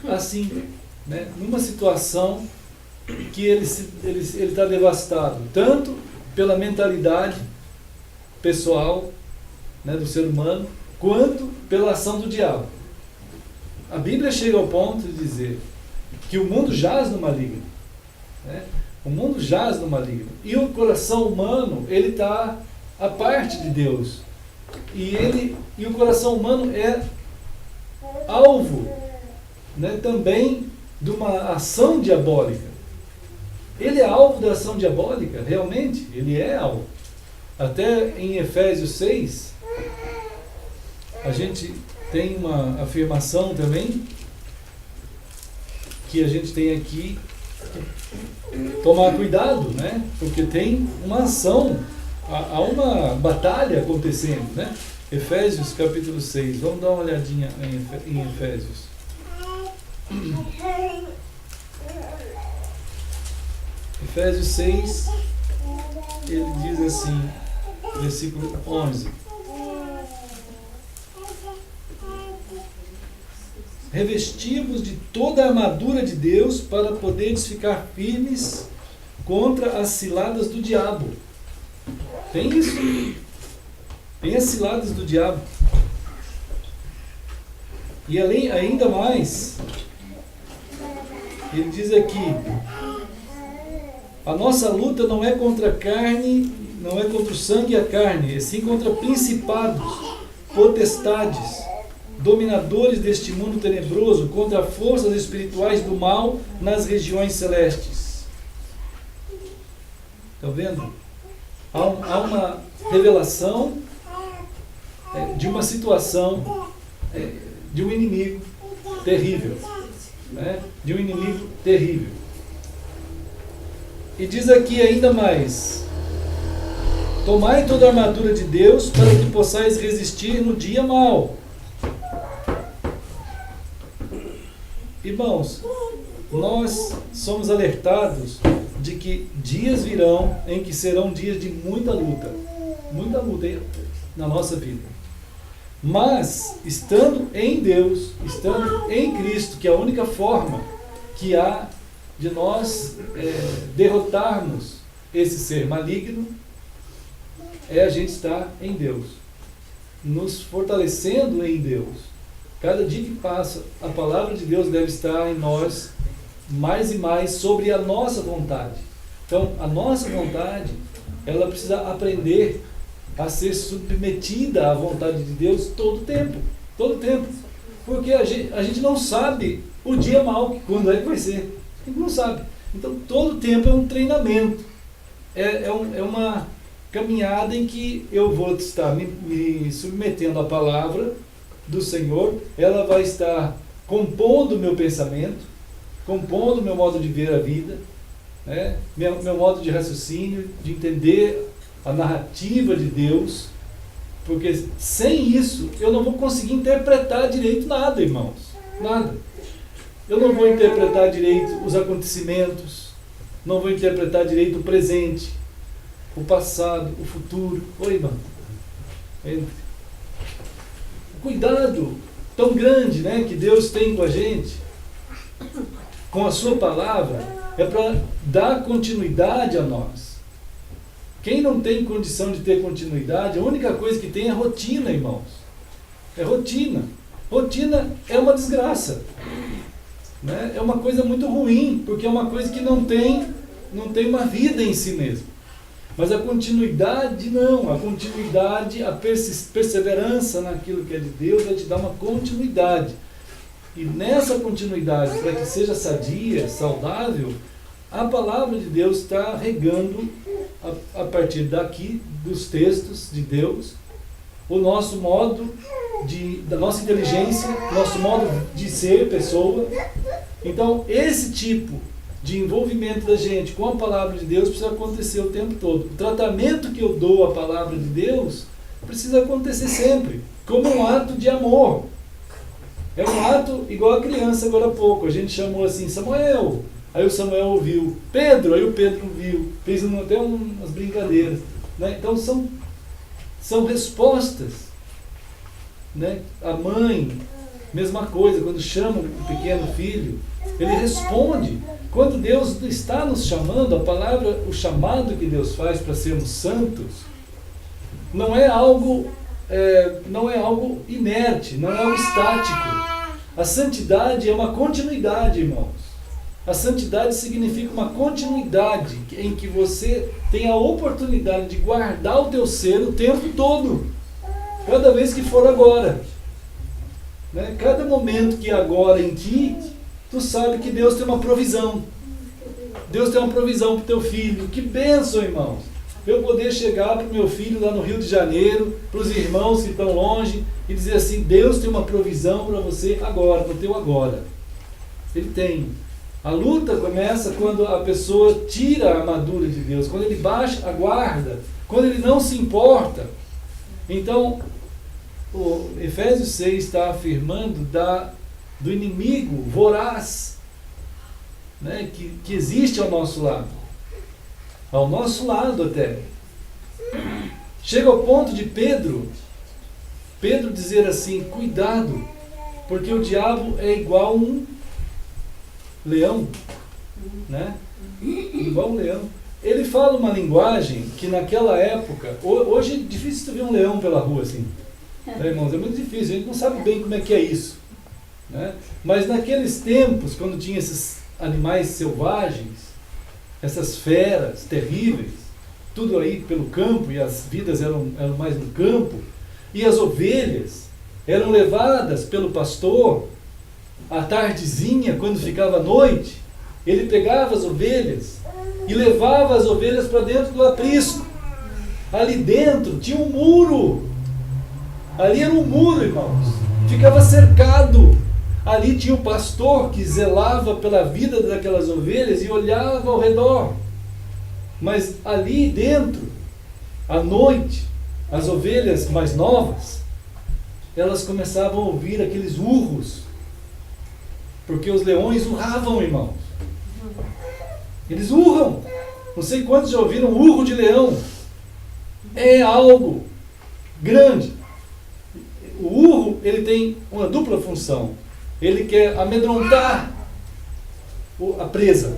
assim, né? Numa situação que ele está devastado, tanto pela mentalidade pessoal, né, do ser humano, quanto pela ação do diabo. A Bíblia chega ao ponto de dizer que o mundo jaz no maligno. Né? O mundo jaz no maligno. E o coração humano, ele está à parte de Deus. E o coração humano é alvo, né, também de uma ação diabólica. Ele é alvo da ação diabólica, realmente, ele é alvo. Até em Efésios 6, a gente tem uma afirmação também, que a gente tem aqui, tomar cuidado, né? Porque tem uma ação, há uma batalha acontecendo, né? Efésios capítulo 6, vamos dar uma olhadinha em Efésios. Efésios 6, ele diz assim, versículo 11: revesti-vos de toda a armadura de Deus para poderes ficar firmes contra as ciladas do diabo. Tem isso? Tem as ciladas do diabo. E além, ainda mais, ele diz aqui: a nossa luta não é contra a carne, não é contra o sangue e a carne, e sim contra principados, potestades, dominadores deste mundo tenebroso, contra forças espirituais do mal nas regiões celestes. Estão vendo? Há uma revelação de uma situação, de um inimigo terrível. Né? De um inimigo terrível. E diz aqui ainda mais: tomai toda a armadura de Deus para que possais resistir no dia mau. Irmãos, nós somos alertados de que dias virão em que serão dias de muita luta na nossa vida. Mas, estando em Deus, estando em Cristo, que é a única forma que há de nós derrotarmos esse ser maligno, é a gente estar em Deus, nos fortalecendo em Deus. Cada dia que passa, a palavra de Deus deve estar em nós mais e mais sobre a nossa vontade. Então, a nossa vontade, ela precisa aprender a ser submetida à vontade de Deus todo o tempo. Todo o tempo. Porque a gente não sabe o dia mau, quando é que vai ser. A gente não sabe. Então, todo o tempo é um treinamento. É uma caminhada em que eu vou estar me submetendo à palavra do Senhor. Ela vai estar compondo o meu pensamento, compondo o meu modo de ver a vida, né? meu modo de raciocínio, de entender a narrativa de Deus, porque sem isso eu não vou conseguir interpretar direito nada, irmãos, nada. Eu não vou interpretar direito os acontecimentos, não vou interpretar direito o presente, o passado, o futuro. Oi, irmão. O cuidado tão grande, né, que Deus tem com a gente, com a sua palavra, é para dar continuidade a nós. Quem não tem condição de ter continuidade, a única coisa que tem é rotina, irmãos. É rotina. Rotina é uma desgraça, né? É uma coisa muito ruim, porque é uma coisa que não tem uma vida em si mesmo. Mas a continuidade não. A continuidade, a perseverança naquilo que é de Deus vai te dar uma continuidade. E nessa continuidade, para que seja sadia, saudável, a palavra de Deus está regando, a partir daqui, dos textos de Deus, o nosso modo da nossa inteligência, nosso modo de ser pessoa. Então, esse tipo de envolvimento da gente com a palavra de Deus precisa acontecer o tempo todo. O tratamento que eu dou à palavra de Deus precisa acontecer sempre, como um ato de amor. É um ato igual a criança agora há pouco. A gente chamou assim, Samuel. Aí o Samuel ouviu. Pedro, aí o Pedro ouviu. Fez até umas brincadeiras, né? Então são respostas, né? A mãe, mesma coisa, quando chama o pequeno filho, ele responde. Quando Deus está nos chamando, a palavra, o chamado que Deus faz para sermos santos, não é algo inerte, não é algo estático. A santidade é uma continuidade, irmãos. A santidade significa uma continuidade em que você tem a oportunidade de guardar o teu ser o tempo todo, cada vez que for agora, né? Cada momento que é agora em ti, tu sabe que Deus tem uma provisão. Deus tem uma provisão para o teu filho. Que bênção, irmãos! Eu poder chegar para o meu filho lá no Rio de Janeiro, para os irmãos que estão longe, e dizer assim, Deus tem uma provisão para você agora, para o teu agora. Ele tem. A luta começa quando a pessoa tira a armadura de Deus, quando ele baixa a guarda, quando ele não se importa. Então, o Efésios 6 está afirmando do inimigo voraz, né, que existe ao nosso lado. Ao nosso lado até. Chega ao ponto de Pedro dizer assim, cuidado, porque o diabo é igual um leão, né? Igual um leão. Ele fala uma linguagem que naquela época, hoje é difícil tu ver um leão pela rua assim, né, irmãos? É muito difícil, a gente não sabe bem como é que é isso, né? Mas naqueles tempos, quando tinha esses animais selvagens, essas feras terríveis, tudo aí pelo campo, e as vidas eram mais no campo, e as ovelhas eram levadas pelo pastor à tardezinha, quando ficava a noite, ele pegava as ovelhas e levava as ovelhas para dentro do aprisco. Ali dentro tinha um muro, ali era um muro, irmãos, ficava cercado. Ali tinha um pastor que zelava pela vida daquelas ovelhas e olhava ao redor. Mas ali dentro, à noite, as ovelhas mais novas, elas começavam a ouvir aqueles urros, porque os leões urravam, irmãos. Eles urram. Não sei quantos já ouviram urro de leão. É algo grande. O urro, ele tem uma dupla função. Ele quer amedrontar a presa.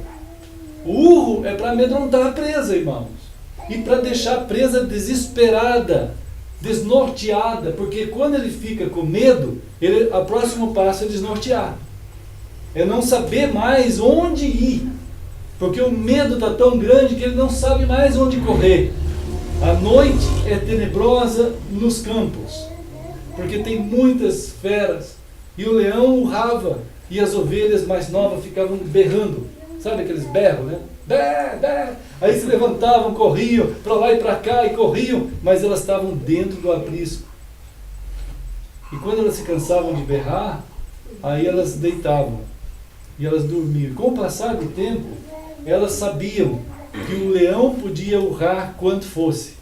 O urro é para amedrontar a presa, irmãos. e para deixar a presa desesperada, desnorteada, porque quando ele fica com medo, o próximo passo é desnortear. É não saber mais onde ir, porque o medo está tão grande que ele não sabe mais onde correr. A noite é tenebrosa nos campos, porque tem muitas feras, e o leão urrava, e as ovelhas mais novas ficavam berrando, sabe aqueles berros, né? Bé, bé. Aí se levantavam, corriam para lá e para cá, e corriam, mas elas estavam dentro do aprisco. E quando elas se cansavam de berrar, aí elas deitavam, e elas dormiam. Com o passar do tempo, elas sabiam que o leão podia urrar quanto fosse,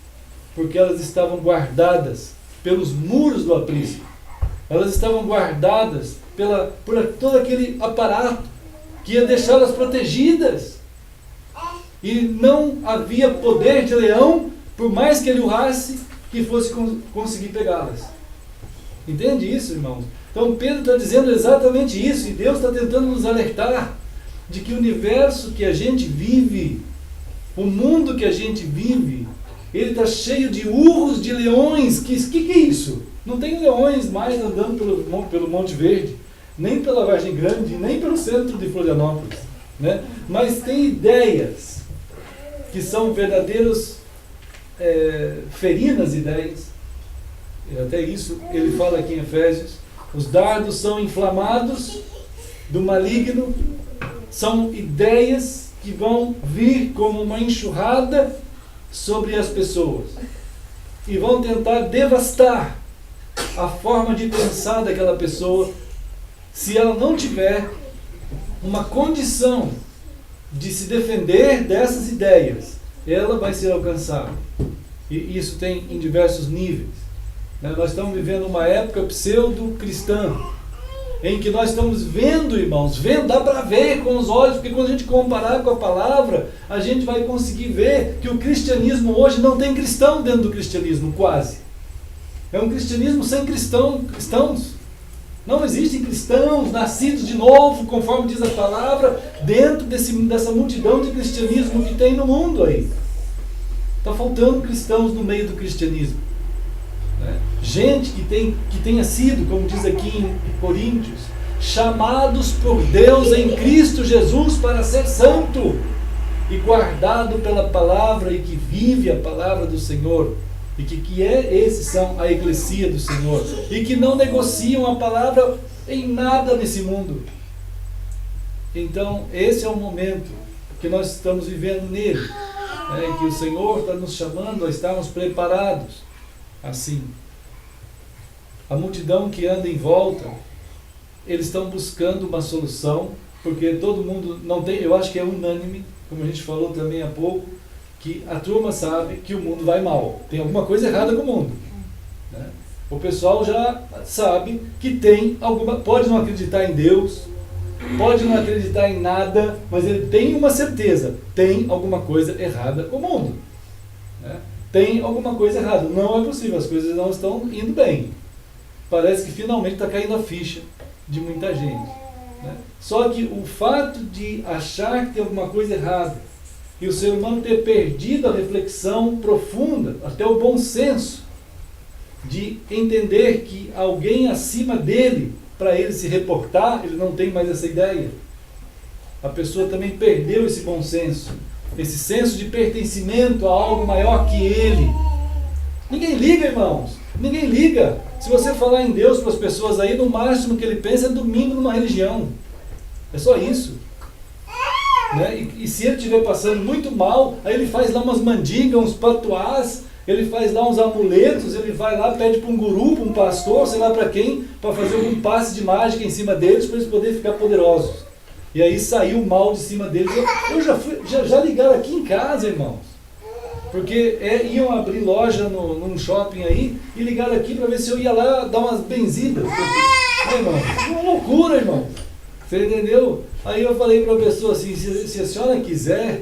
porque elas estavam guardadas pelos muros do aprisco. Elas estavam guardadas por todo aquele aparato que ia deixá-las protegidas. E não havia poder de leão, por mais que ele urrasse, que fosse conseguir pegá-las. Entende isso, irmãos? Então Pedro está dizendo exatamente isso, e Deus está tentando nos alertar de que o universo que a gente vive, o mundo que a gente vive, ele está cheio de urros de leões. Que é isso? Não tem leões mais andando pelo Monte Verde, nem pela Vargem Grande, nem pelo centro de Florianópolis, né? Mas tem ideias que são verdadeiros ferinas ideias. Até isso ele fala aqui em Efésios. Os dardos são inflamados do maligno, são ideias que vão vir como uma enxurrada sobre as pessoas e vão tentar devastar a forma de pensar daquela pessoa, se ela não tiver uma condição de se defender dessas ideias. Ela vai ser alcançada, e isso tem em diversos níveis, né? Nós estamos vivendo uma época pseudo-cristã, em que nós estamos vendo, irmãos, dá para ver com os olhos, porque quando a gente comparar com a palavra, a gente vai conseguir ver que o cristianismo hoje não tem cristão dentro do cristianismo, quase. É um cristianismo sem cristãos. Não existem cristãos nascidos de novo, conforme diz a palavra, dentro dessa multidão de cristianismo que tem no mundo aí. Está faltando cristãos no meio do cristianismo, né? Gente que tenha sido, como diz aqui em Coríntios, chamados por Deus em Cristo Jesus para ser santo e guardado pela palavra, e que vive a palavra do Senhor, e esses são a eclesia do Senhor, e que não negociam a palavra em nada nesse mundo. Então esse é o momento que nós estamos vivendo nele, né? Que o Senhor está nos chamando a estarmos preparados assim. A multidão que anda em volta, eles estão buscando uma solução, porque todo mundo não tem, eu acho que é unânime, como a gente falou também há pouco, que a turma sabe que o mundo vai mal, tem alguma coisa errada com o mundo, né? O pessoal já sabe que tem pode não acreditar em Deus, pode não acreditar em nada, mas ele tem uma certeza, tem alguma coisa errada com o mundo, né? Tem alguma coisa errada, não é possível, as coisas não estão indo bem. Parece que finalmente está caindo a ficha de muita gente, né? Só que o fato de achar que tem alguma coisa errada, e o ser humano ter perdido a reflexão profunda, até o bom senso, de entender que alguém acima dele, para ele se reportar, ele não tem mais essa ideia. A pessoa também perdeu esse bom senso, esse senso de pertencimento a algo maior que ele. Ninguém liga, irmãos, ninguém liga. Se você falar em Deus para as pessoas aí, no máximo que ele pensa é domingo numa religião. É só isso, né? E se ele estiver passando muito mal, aí ele faz lá umas mandigas, uns patuás, ele faz lá uns amuletos, ele vai lá, pede para um guru, para um pastor, sei lá para quem, para fazer algum passe de mágica em cima deles, para eles poderem ficar poderosos. E aí saiu o mal de cima deles. Eu já ligaram aqui em casa, irmãos, porque iam abrir loja num shopping aí, e ligaram aqui para ver se eu ia lá dar umas benzidas. Irmão, uma loucura, irmão. Você entendeu? Aí eu falei para a pessoa assim, se a senhora quiser,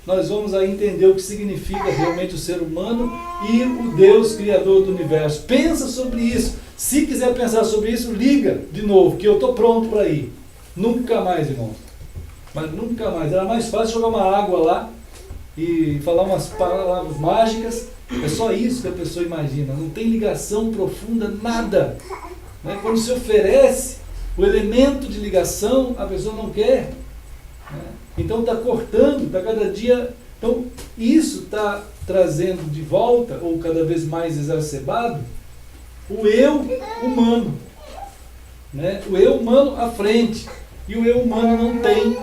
nós vamos aí entender o que significa realmente o ser humano e o Deus Criador do Universo. Pensa sobre isso. Se quiser pensar sobre isso, liga de novo, que eu estou pronto para ir. Nunca mais, irmão. Mas nunca mais. Era mais fácil jogar uma água lá e falar umas palavras mágicas. É só isso que a pessoa imagina. Não tem ligação profunda, nada. Né? Quando se oferece o elemento de ligação, a pessoa não quer. Né? Então está cortando, está cada dia... Então isso está trazendo de volta, ou cada vez mais exacerbado, o eu humano. Né? O eu humano à frente. E o eu humano não tem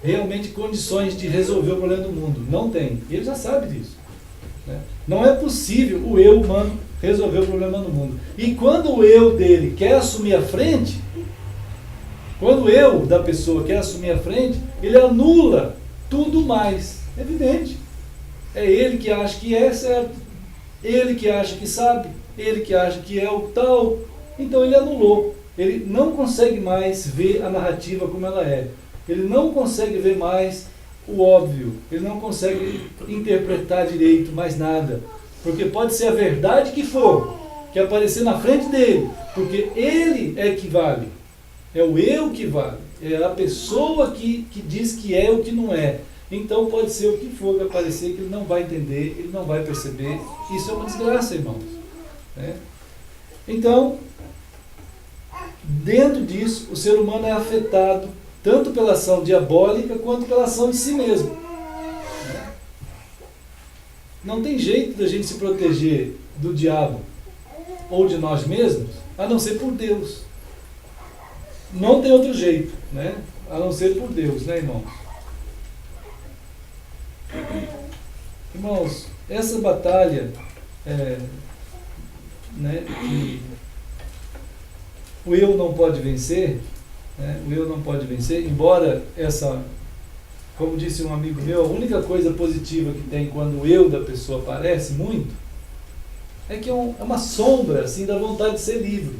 realmente condições de resolver o problema do mundo. Não tem. E ele já sabe disso. Né? Não é possível o eu humano resolver o problema do mundo. E quando o eu dele quer assumir a frente, quando o eu da pessoa quer assumir a frente, ele anula tudo mais. É evidente. É ele que acha que é certo. Ele que acha que sabe. Ele que acha que é o tal. Então ele anulou. Ele não consegue mais ver a narrativa como ela é. Ele não consegue ver mais o óbvio. Ele não consegue interpretar direito mais nada. Porque pode ser a verdade que for, que aparecer na frente dele. Porque ele é que vale. É o eu que vale. É a pessoa que diz que é o que não é. Então pode ser o que for que aparecer, que ele não vai entender, ele não vai perceber. Isso é uma desgraça, irmãos. Né? Então, dentro disso, o ser humano é afetado tanto pela ação diabólica quanto pela ação de si mesmo. Não tem jeito da gente se proteger do diabo ou de nós mesmos, a não ser por Deus. Não tem outro jeito, né? A não ser por Deus, né, irmãos? Irmãos, essa batalha né, que o eu não pode vencer, né, o eu não pode vencer, embora essa, como disse um amigo meu, a única coisa positiva que tem quando o eu da pessoa aparece muito, é que é uma sombra assim, da vontade de ser livre,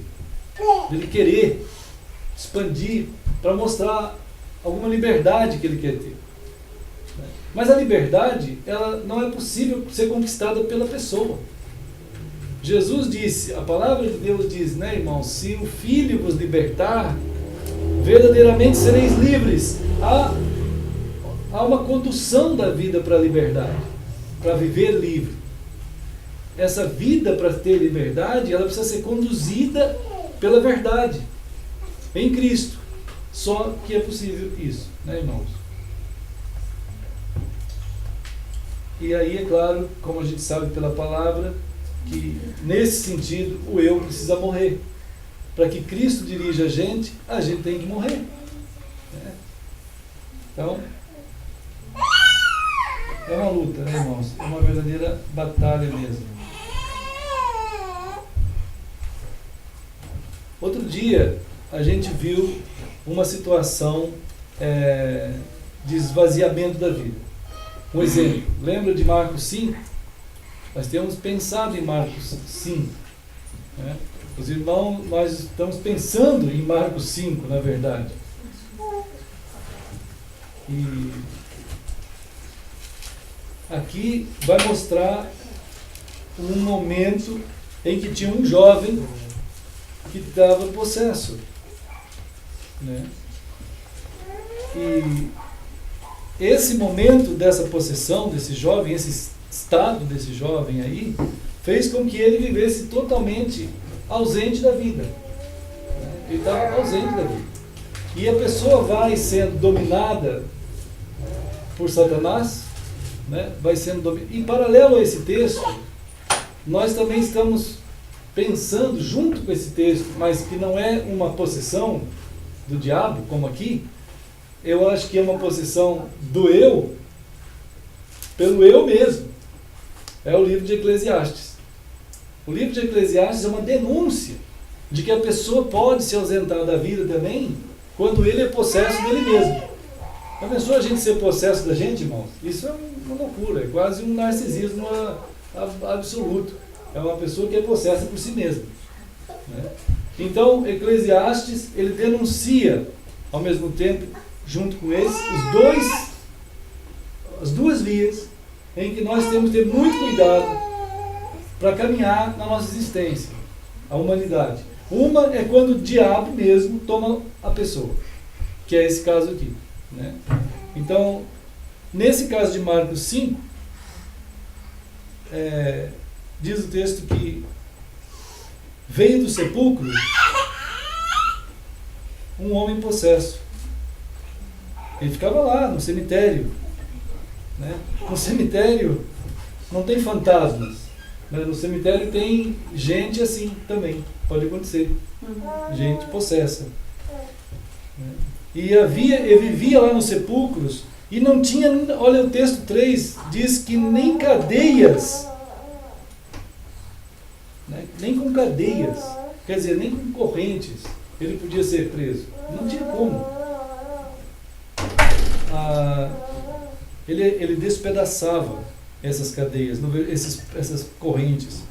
dele querer expandir, para mostrar alguma liberdade que ele quer ter. Mas a liberdade, ela não é possível ser conquistada pela pessoa. Jesus disse, a palavra de Deus diz, né, irmãos, se o Filho vos libertar, verdadeiramente sereis livres. Há uma condução da vida para a liberdade, para viver livre. Essa vida, para ter liberdade, ela precisa ser conduzida pela verdade, em Cristo. Só que é possível isso, né, irmãos? E aí, é claro, como a gente sabe pela palavra, que nesse sentido o eu precisa morrer. Para que Cristo dirija a gente tem que morrer. Né? Então, é uma luta, né, irmãos? É uma verdadeira batalha mesmo. Outro dia, a gente viu uma situação de esvaziamento da vida. Um exemplo, lembra de Marcos 5? Nós temos pensado em Marcos 5. Né? Os irmãos, nós estamos pensando em Marcos 5, na verdade. E aqui vai mostrar um momento em que tinha um jovem que estava possesso. Né? E esse momento dessa possessão desse jovem, esse estado desse jovem aí, fez com que ele vivesse totalmente ausente da vida. Ele estava ausente da vida. E a pessoa vai sendo dominada por Satanás, né? Vai sendo dominada. Em paralelo a esse texto, nós também estamos pensando junto com esse texto, mas que não é uma possessão do diabo, como aqui. Eu acho que é uma possessão do eu, pelo eu mesmo. É o livro de Eclesiastes. O livro de Eclesiastes é uma denúncia de que a pessoa pode se ausentar da vida também quando ele é possesso dele mesmo. Já pensou a gente ser possesso da gente, irmãos? Isso é uma loucura, é quase um narcisismo absoluto. É uma pessoa que é possessa por si mesma. Né? Então, Eclesiastes, ele denuncia, ao mesmo tempo, junto com eles, as duas vias em que nós temos que ter muito cuidado para caminhar na nossa existência, a humanidade. Uma é quando o diabo mesmo toma a pessoa, que é esse caso aqui. Né? Então, nesse caso de Marcos 5, diz o texto que veio do sepulcro um homem possesso. Ele ficava lá no cemitério, né? No cemitério não tem fantasmas, mas no cemitério tem gente assim também, pode acontecer, gente possessa, né? E ele vivia lá nos sepulcros e não tinha, olha o texto 3, diz que nem cadeias, né? Nem com cadeias, quer dizer, nem com correntes ele podia ser preso, não tinha como. Ele despedaçava essas cadeias, essas correntes.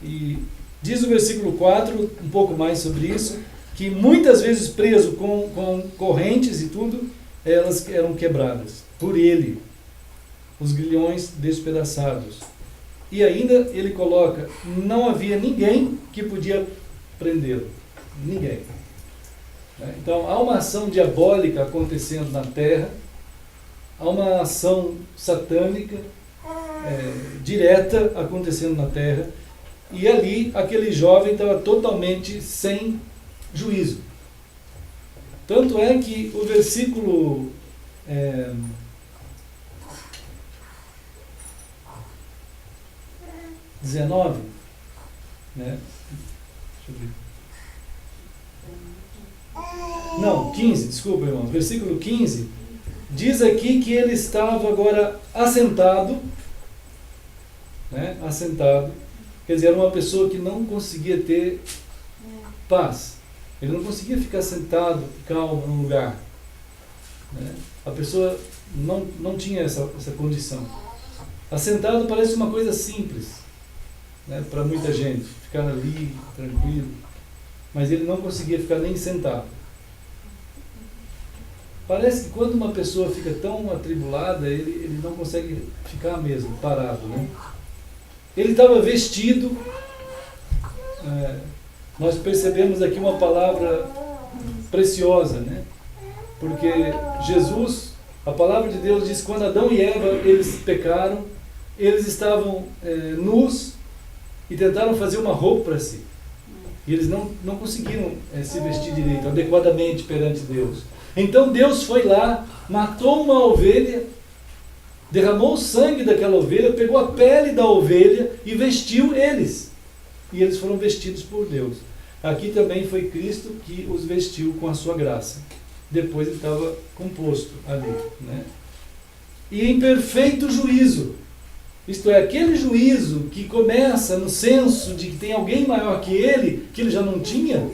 E diz o versículo 4, um pouco mais sobre isso, que muitas vezes preso com correntes e tudo, elas eram quebradas por ele, os grilhões despedaçados. E ainda ele coloca, não havia ninguém que podia prendê-lo, ninguém. Então há uma ação diabólica acontecendo na terra, há uma ação satânica direta acontecendo na terra, e ali aquele jovem estava totalmente sem juízo. Tanto é que o versículo 19, né? Deixa eu ver. Não, 15, desculpa, irmão. Versículo 15 diz aqui que ele estava agora assentado, né? Assentado, quer dizer, era uma pessoa que não conseguia ter paz. Ele não conseguia ficar sentado, calmo num lugar, né? A pessoa não tinha essa condição. Assentado parece uma coisa simples, né, para muita gente, ficar ali, tranquilo. Mas ele não conseguia ficar nem sentado. Parece que quando uma pessoa fica tão atribulada, ele não consegue ficar mesmo, parado, né? Ele estava vestido, nós percebemos aqui uma palavra preciosa, né? Porque Jesus, a palavra de Deus diz que quando Adão e Eva, eles pecaram, eles estavam nus e tentaram fazer uma roupa para si. E eles não conseguiram se vestir direito, adequadamente perante Deus. Então Deus foi lá, matou uma ovelha, derramou o sangue daquela ovelha, pegou a pele da ovelha e vestiu eles. E eles foram vestidos por Deus. Aqui também foi Cristo que os vestiu com a sua graça. Depois ele estava composto ali, né? E em perfeito juízo. Isto é, aquele juízo que começa no senso de que tem alguém maior que ele já não tinha,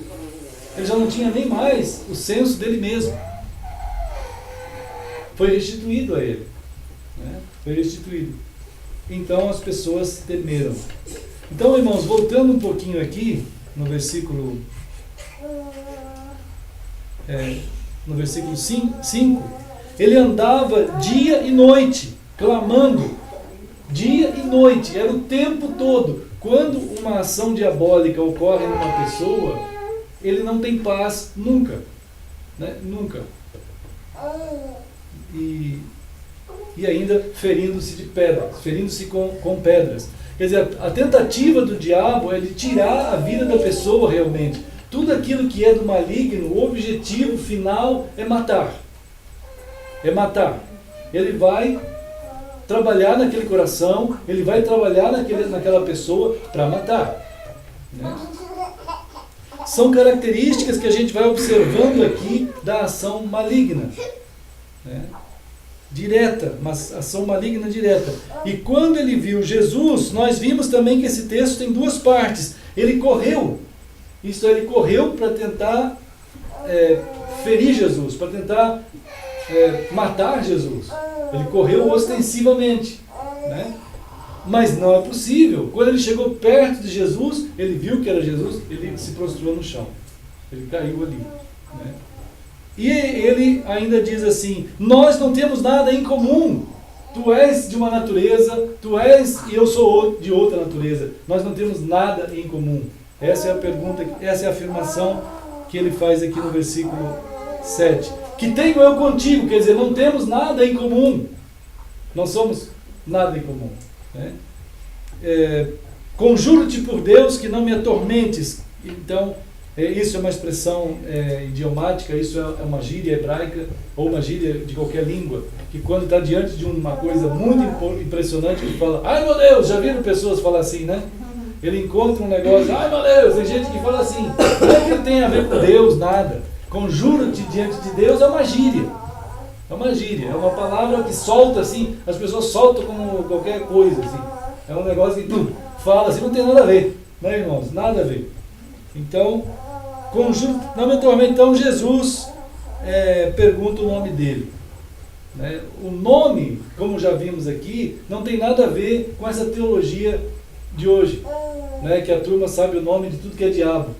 ele já não tinha nem mais o senso dele mesmo. Foi restituído a ele, né? Foi restituído. Então as pessoas temeram. Então, irmãos, voltando um pouquinho aqui, no versículo 5, ele andava dia e noite, clamando, dia e noite, era o tempo todo. Quando uma ação diabólica ocorre numa pessoa, ele não tem paz nunca, né? Nunca. E ainda ferindo-se de pedras, ferindo-se com pedras. Quer dizer, a tentativa do diabo é de tirar a vida da pessoa realmente. Tudo aquilo que é do maligno, o objetivo final é matar. É matar. Ele vai trabalhar naquele coração, ele vai trabalhar naquela pessoa para matar, né? São características que a gente vai observando aqui da ação maligna, né? Direta, mas ação maligna direta. E quando ele viu Jesus, nós vimos também que esse texto tem duas partes. Ele correu, isto é, ele correu para tentar ferir Jesus, para tentar matar Jesus. Ele correu ostensivamente, né? Mas não é possível. Quando ele chegou perto de Jesus, ele viu que era Jesus, ele se prostrou no chão. Ele caiu ali, né? E ele ainda diz assim: nós não temos nada em comum. Tu és de uma natureza, tu és e eu sou de outra natureza. Nós não temos nada em comum. Essa é a pergunta, essa é a afirmação que ele faz aqui no versículo 7. Que tenho eu contigo, quer dizer, não temos nada em comum. Não somos nada em comum, né? conjuro-te por Deus que não me atormentes. Então, isso é uma expressão idiomática, isso é uma gíria hebraica ou uma gíria de qualquer língua, que quando está diante de uma coisa muito impressionante, ele fala, ai meu Deus, já viram pessoas falar assim, né? Ele encontra um negócio, ai meu Deus, tem gente que fala assim, não é que tem a ver com Deus, nada. Conjuro-te diante de Deus é uma gíria. É uma gíria, é uma palavra que solta assim, as pessoas soltam como qualquer coisa, assim. É um negócio que tu fala assim, não tem nada a ver, né, irmãos? Nada a ver. Então, conjuro, não me atormente. Então Jesus pergunta o nome dele. Né? O nome, como já vimos aqui, não tem nada a ver com essa teologia de hoje, né? Que a turma sabe o nome de tudo que é diabo.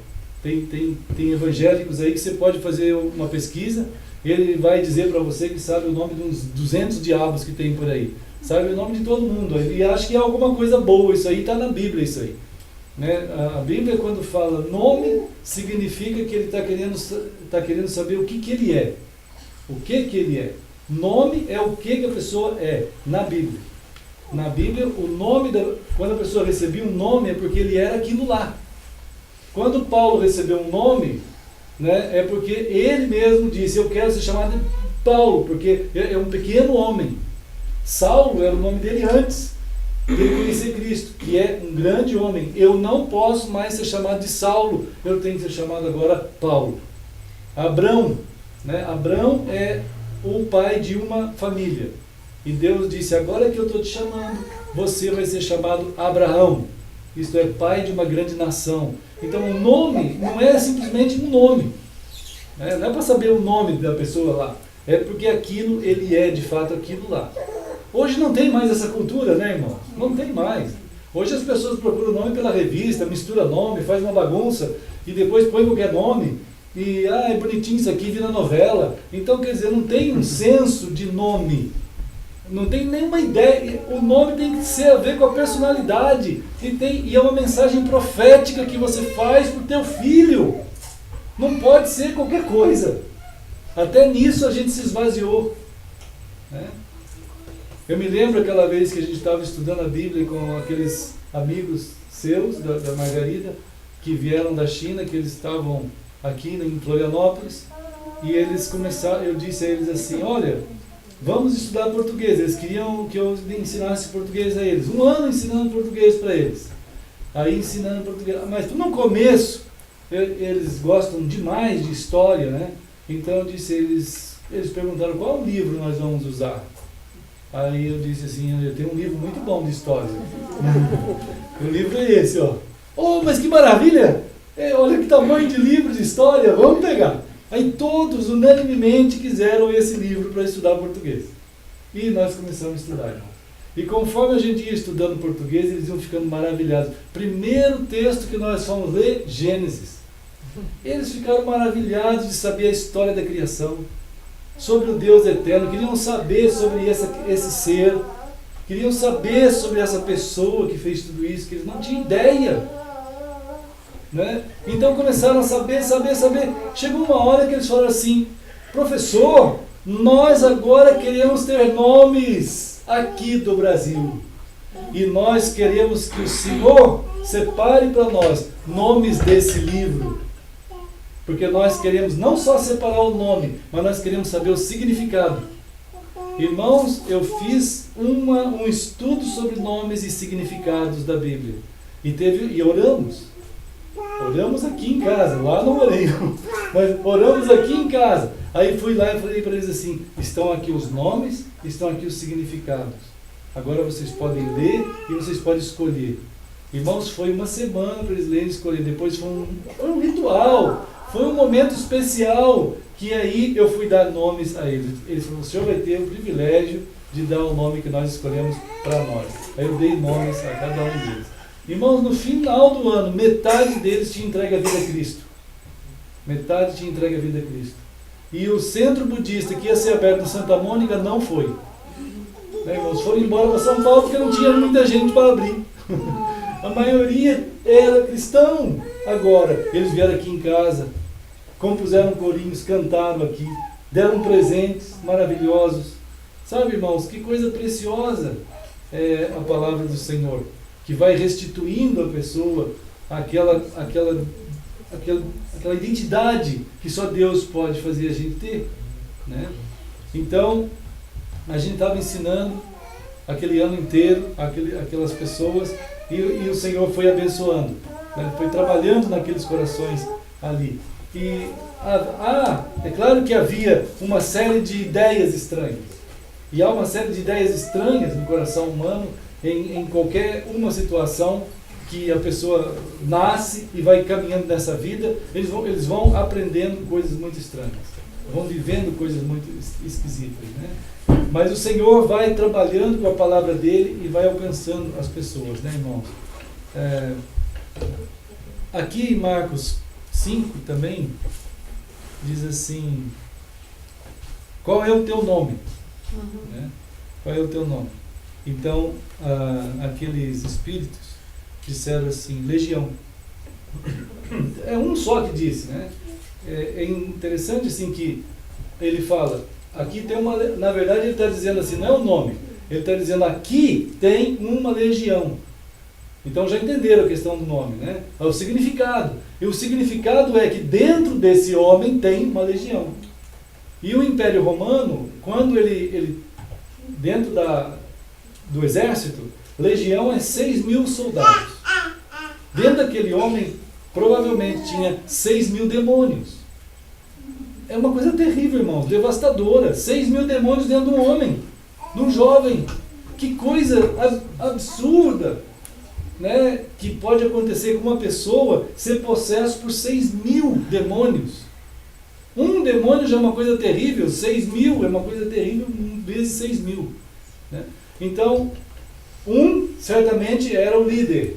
Tem evangélicos aí que você pode fazer uma pesquisa, ele vai dizer para você que sabe o nome de uns 200 diabos que tem por aí. Sabe o nome de todo mundo. E acha que é alguma coisa boa. Isso aí está na Bíblia, isso aí. Né? A Bíblia, quando fala nome, significa que ele está querendo saber o que ele é. O que ele é. Nome é o que a pessoa é, na Bíblia. Na Bíblia, o nome, quando a pessoa recebia um nome, é porque ele era aquilo lá. Quando Paulo recebeu um nome, né, é porque ele mesmo disse, eu quero ser chamado de Paulo, porque é um pequeno homem. Saulo era o nome dele antes dele conhecer Cristo, que é um grande homem. Eu não posso mais ser chamado de Saulo, eu tenho que ser chamado agora Paulo. Abrão, né? Abrão é o pai de uma família. E Deus disse, agora que eu estou te chamando, você vai ser chamado Abraão. Isto é, pai de uma grande nação. Então o nome não é simplesmente um nome. Né? Não é para saber o nome da pessoa lá. É porque aquilo, ele é de fato aquilo lá. Hoje não tem mais essa cultura, né, irmão? Não tem mais. Hoje as pessoas procuram nome pela revista, mistura nome, faz uma bagunça e depois põe qualquer nome. E, é bonitinho isso aqui, vira novela. Então, quer dizer, não tem um senso de nome. Não tem nenhuma ideia. O nome tem que ser a ver com a personalidade. E é uma mensagem profética que você faz para o teu filho. Não pode ser qualquer coisa. Até nisso a gente se esvaziou. Né? Eu me lembro aquela vez que a gente estava estudando a Bíblia com aqueles amigos seus, da Margarida, que vieram da China, que eles estavam aqui em Florianópolis, e eles começaram, eu disse a eles assim, olha, vamos estudar português. Eles queriam que eu ensinasse português a eles. 1 ano ensinando português para eles. Aí ensinando português. Mas no começo, eles gostam demais de história, né? Então eu disse, eles perguntaram qual livro nós vamos usar. Aí eu disse assim, eu tenho um livro muito bom de história. O livro é esse, ó. Oh, mas que maravilha! Olha que tamanho de livro de história, vamos pegar. Aí todos unanimemente quiseram esse livro para estudar português. E nós começamos a estudar, irmão. E conforme a gente ia estudando português, eles iam ficando maravilhados. Primeiro texto que nós fomos ler, Gênesis. Eles ficaram maravilhados de saber a história da criação, sobre o Deus eterno, queriam saber sobre esse ser, queriam saber sobre essa pessoa que fez tudo isso, que eles não tinham ideia. Né? Então começaram a saber. Chegou uma hora que eles falaram assim, professor, nós agora queremos ter nomes aqui do Brasil. E nós queremos que o Senhor separe para nós nomes desse livro. Porque nós queremos não só separar o nome, mas nós queremos saber o significado. Irmãos, eu fiz um estudo sobre nomes e significados da Bíblia. E oramos. Oramos aqui em casa, lá não orei, mas oramos aqui em casa. Aí fui lá e falei para eles assim, estão aqui os nomes, estão aqui os significados. Agora vocês podem ler e vocês podem escolher. Irmãos, foi uma semana para eles lerem e escolher. Depois foi um ritual. Foi um momento especial que aí eu fui dar nomes a eles. Eles falaram, o senhor vai ter o privilégio de dar o nome que nós escolhemos para nós. Aí eu dei nomes a cada um deles. Irmãos, no final do ano, metade deles tinha entregue a vida a Cristo. Metade tinha entregue a vida a Cristo. E o centro budista que ia ser aberto em Santa Mônica não foi. Né, irmãos? Foram embora para São Paulo porque não tinha muita gente para abrir. A maioria era cristão. Agora, eles vieram aqui em casa, compuseram corinhos, cantaram aqui, deram presentes maravilhosos. Sabe, irmãos, que coisa preciosa é a palavra do Senhor. que vai restituindo a pessoa aquela identidade que só Deus pode fazer a gente ter, né? Então, a gente estava ensinando aquele ano inteiro aquelas pessoas e o Senhor foi abençoando, né? Foi trabalhando naqueles corações ali. E é claro que havia uma série de ideias estranhas. E há uma série de ideias estranhas no coração humano em qualquer uma situação que a pessoa nasce e vai caminhando nessa vida, eles vão aprendendo coisas muito estranhas, vão vivendo coisas muito esquisitas, né? Mas o Senhor vai trabalhando com a palavra dele e vai alcançando as pessoas, né, irmãos? Aqui em Marcos 5 também diz assim: qual é o teu nome? Né? Qual é o teu nome? Então, aqueles espíritos disseram assim: legião. É um só que disse, né? É interessante assim que ele fala, aqui tem uma, na verdade ele está dizendo assim, não é o nome, ele está dizendo aqui tem uma legião. Então já entenderam a questão do nome, né? É o significado. E o significado é que dentro desse homem tem uma legião. E o Império Romano, quando ele dentro do exército, legião é 6.000 soldados. Dentro daquele homem, provavelmente tinha 6.000 demônios. É uma coisa terrível, irmãos, devastadora. 6.000 demônios dentro de um homem, de um jovem. Que coisa absurda, né? Que pode acontecer com uma pessoa ser possesso por 6.000 demônios. Um demônio já é uma coisa terrível, 6.000 é uma coisa terrível vezes 6.000. Né? Então, certamente era o líder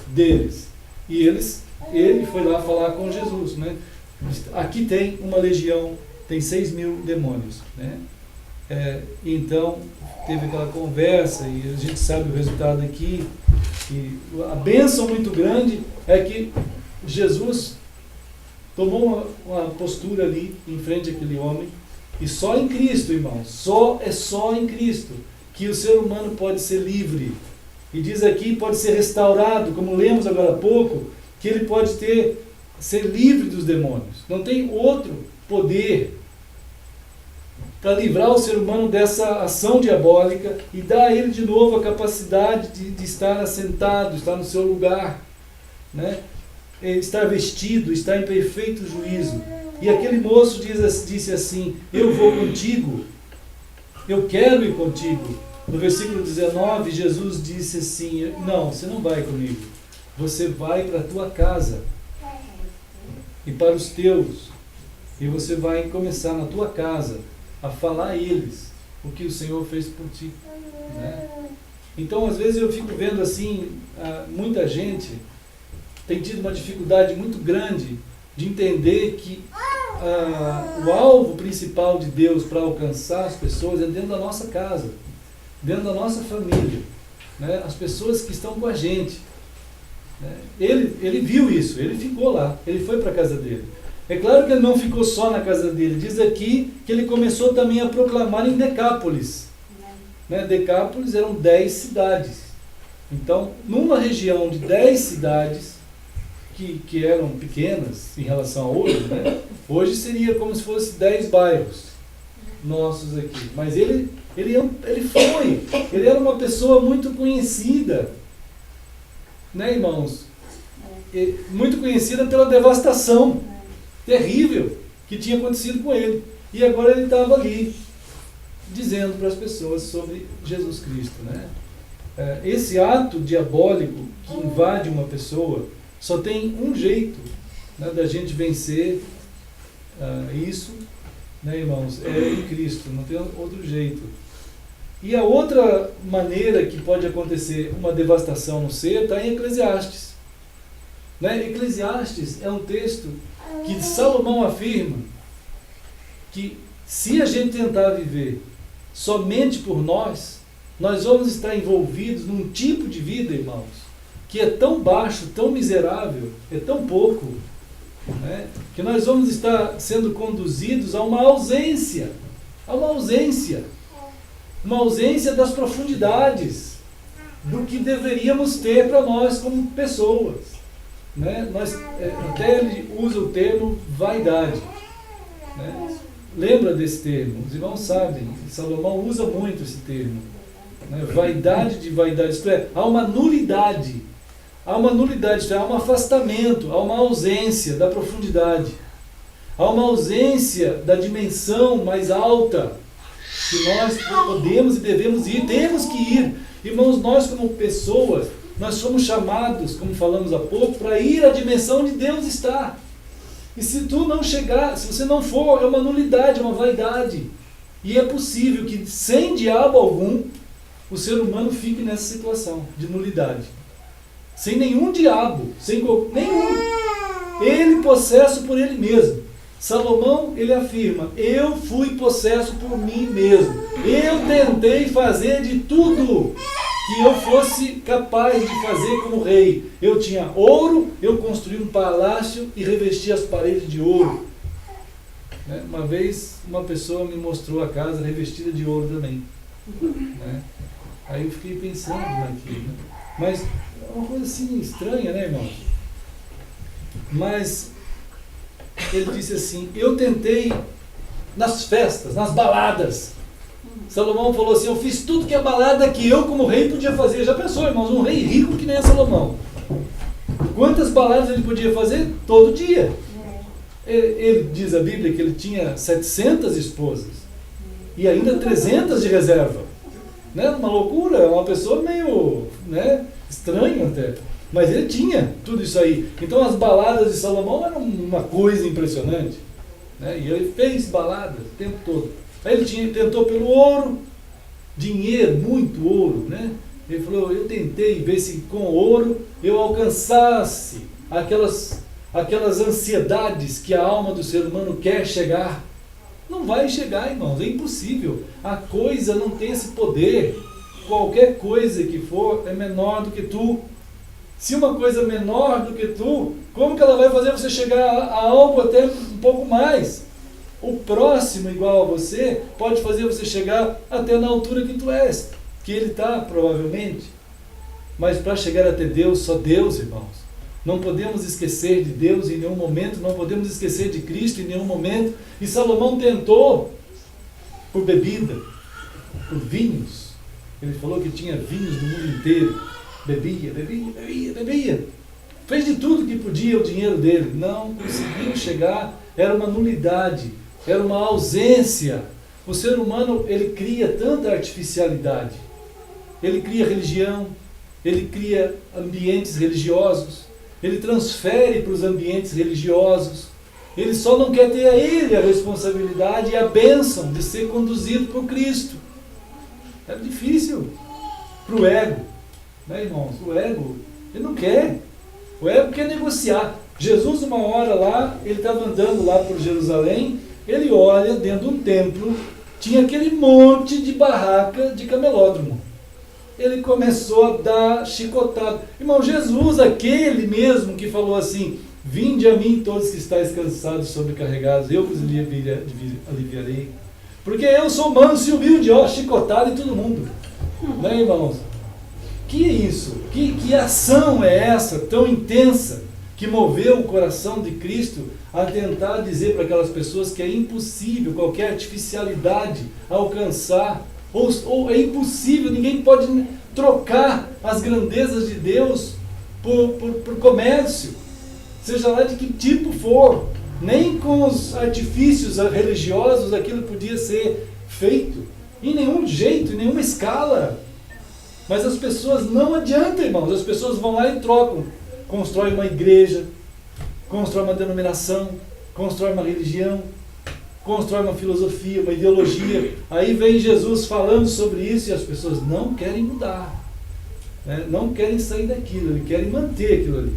deles. E ele foi lá falar com Jesus. Né? Aqui tem uma legião, tem 6.000 demônios. Né? Então, teve aquela conversa e a gente sabe o resultado aqui. E a bênção muito grande é que Jesus tomou uma postura ali em frente àquele homem, e só em Cristo, irmãos, só em Cristo que o ser humano pode ser livre. E diz aqui, pode ser restaurado, como lemos agora há pouco, que ele pode ser livre dos demônios. Não tem outro poder para livrar o ser humano dessa ação diabólica e dar a ele de novo a capacidade de estar assentado, estar no seu lugar, né? Estar vestido, estar em perfeito juízo. E aquele moço disse assim: eu vou contigo, eu quero ir contigo. No versículo 19, Jesus disse assim: não, você não vai comigo, você vai para a tua casa e para os teus, e você vai começar na tua casa a falar a eles o que o Senhor fez por ti, né? Então, às vezes eu fico vendo assim, muita gente tem tido uma dificuldade muito grande de entender que o alvo principal de Deus para alcançar as pessoas é dentro da nossa casa, dentro da nossa família, né? As pessoas que estão com a gente, né? Ele viu isso, ele ficou lá, ele foi para a casa dele. É claro que ele não ficou só na casa dele, diz aqui que ele começou também a proclamar em Decápolis. Né? Decápolis eram 10 cidades. Então, numa região de 10 cidades, que eram pequenas em relação a hoje, né? Hoje seria como se fosse 10 bairros nossos aqui. Mas ele era uma pessoa muito conhecida, né, irmãos? Muito conhecida pela devastação terrível que tinha acontecido com ele. E agora ele estava ali, dizendo para as pessoas sobre Jesus Cristo, né? Esse ato diabólico que invade uma pessoa, só tem um jeito, né, da gente vencer isso, né, irmãos? É em Cristo, não tem outro jeito. E a outra maneira que pode acontecer uma devastação no ser está em Eclesiastes. Né? Eclesiastes é um texto que Salomão afirma que se a gente tentar viver somente por nós vamos estar envolvidos num tipo de vida, irmãos, que é tão baixo, tão miserável, é tão pouco, né, que nós vamos estar sendo conduzidos a uma ausência das profundidades, do que deveríamos ter para nós como pessoas. Né? Até ele usa o termo vaidade. Né? Lembra desse termo? Os irmãos sabem, Salomão usa muito esse termo. Né? Vaidade de vaidade, isto é, há uma nulidade. Há uma nulidade, isto é, há um afastamento, há uma ausência da profundidade. Há uma ausência da dimensão mais alta que nós podemos e devemos ir, temos que ir. Irmãos, nós como pessoas, nós somos chamados, como falamos há pouco, para ir à dimensão onde Deus está. E se tu não chegar, se você não for, é uma nulidade, é uma vaidade. E é possível que, sem diabo algum, o ser humano fique nessa situação de nulidade. Sem nenhum diabo, sem nenhum. Ele possesso por ele mesmo. Salomão, ele afirma, eu fui possesso por mim mesmo. Eu tentei fazer de tudo que eu fosse capaz de fazer como rei. Eu tinha ouro, eu construí um palácio e revesti as paredes de ouro. Né? Uma vez, uma pessoa me mostrou a casa revestida de ouro também. Né? Aí eu fiquei pensando naquilo. Né? Mas é uma coisa assim estranha, né, irmãos? Mas ele disse assim, eu tentei nas festas, nas baladas. Salomão falou assim, eu fiz tudo que é balada que eu como rei podia fazer. Já pensou, irmãos, um rei rico que nem é Salomão. Quantas baladas ele podia fazer? Todo dia. Ele diz a Bíblia que ele tinha 700 esposas e ainda 300 de reserva. Né? Uma loucura, uma pessoa meio, né, estranha até. Mas ele tinha tudo isso aí. Então as baladas de Salomão eram uma coisa impressionante. Né? E ele fez baladas o tempo todo. Aí ele tentou pelo ouro, dinheiro, muito ouro. Né? Ele falou, eu tentei ver se com ouro eu alcançasse aquelas ansiedades que a alma do ser humano quer chegar. Não vai chegar, irmãos, é impossível. A coisa não tem esse poder. Qualquer coisa que for é menor do que tu. Se uma coisa é menor do que tu, como que ela vai fazer você chegar a algo até um pouco mais? O próximo igual a você pode fazer você chegar até na altura que tu és, que ele está provavelmente. Mas para chegar até Deus, só Deus, irmãos. Não podemos esquecer de Deus em nenhum momento, não podemos esquecer de Cristo em nenhum momento. E Salomão tentou por bebida, por vinhos. Ele falou que tinha vinhos do mundo inteiro. Bebia. Fez de tudo que podia o dinheiro dele. Não conseguiu chegar. Era uma nulidade, era uma ausência. O ser humano, ele cria tanta artificialidade. Ele cria religião, ele cria ambientes religiosos, ele transfere para os ambientes religiosos. Ele só não quer ter a ele a responsabilidade e a bênção de ser conduzido por Cristo. É difícil para o ego. Né, irmãos? O ego, ele não quer. O ego quer negociar. Jesus, uma hora lá, ele estava andando lá por Jerusalém, ele olha dentro de um templo, tinha aquele monte de barraca de camelódromo. Ele começou a dar chicotada. Irmão, Jesus, aquele mesmo que falou assim, vinde a mim todos que estáis cansados, sobrecarregados, eu vos aliviarei. Porque eu sou manso e humilde, ó, chicotado em todo mundo. Né, irmãos? Que é isso? Que ação é essa tão intensa que moveu o coração de Cristo a tentar dizer para aquelas pessoas que é impossível qualquer artificialidade alcançar, ou é impossível, ninguém pode trocar as grandezas de Deus por comércio, seja lá de que tipo for. Nem com os artifícios religiosos aquilo podia ser feito, em nenhum jeito, em nenhuma escala. Mas as pessoas não adianta, irmãos, as pessoas vão lá e trocam. Constrói uma igreja, constrói uma denominação, constrói uma religião, constrói uma filosofia, uma ideologia. Aí vem Jesus falando sobre isso e as pessoas não querem mudar, né? Não querem sair daquilo, eles querem manter aquilo ali.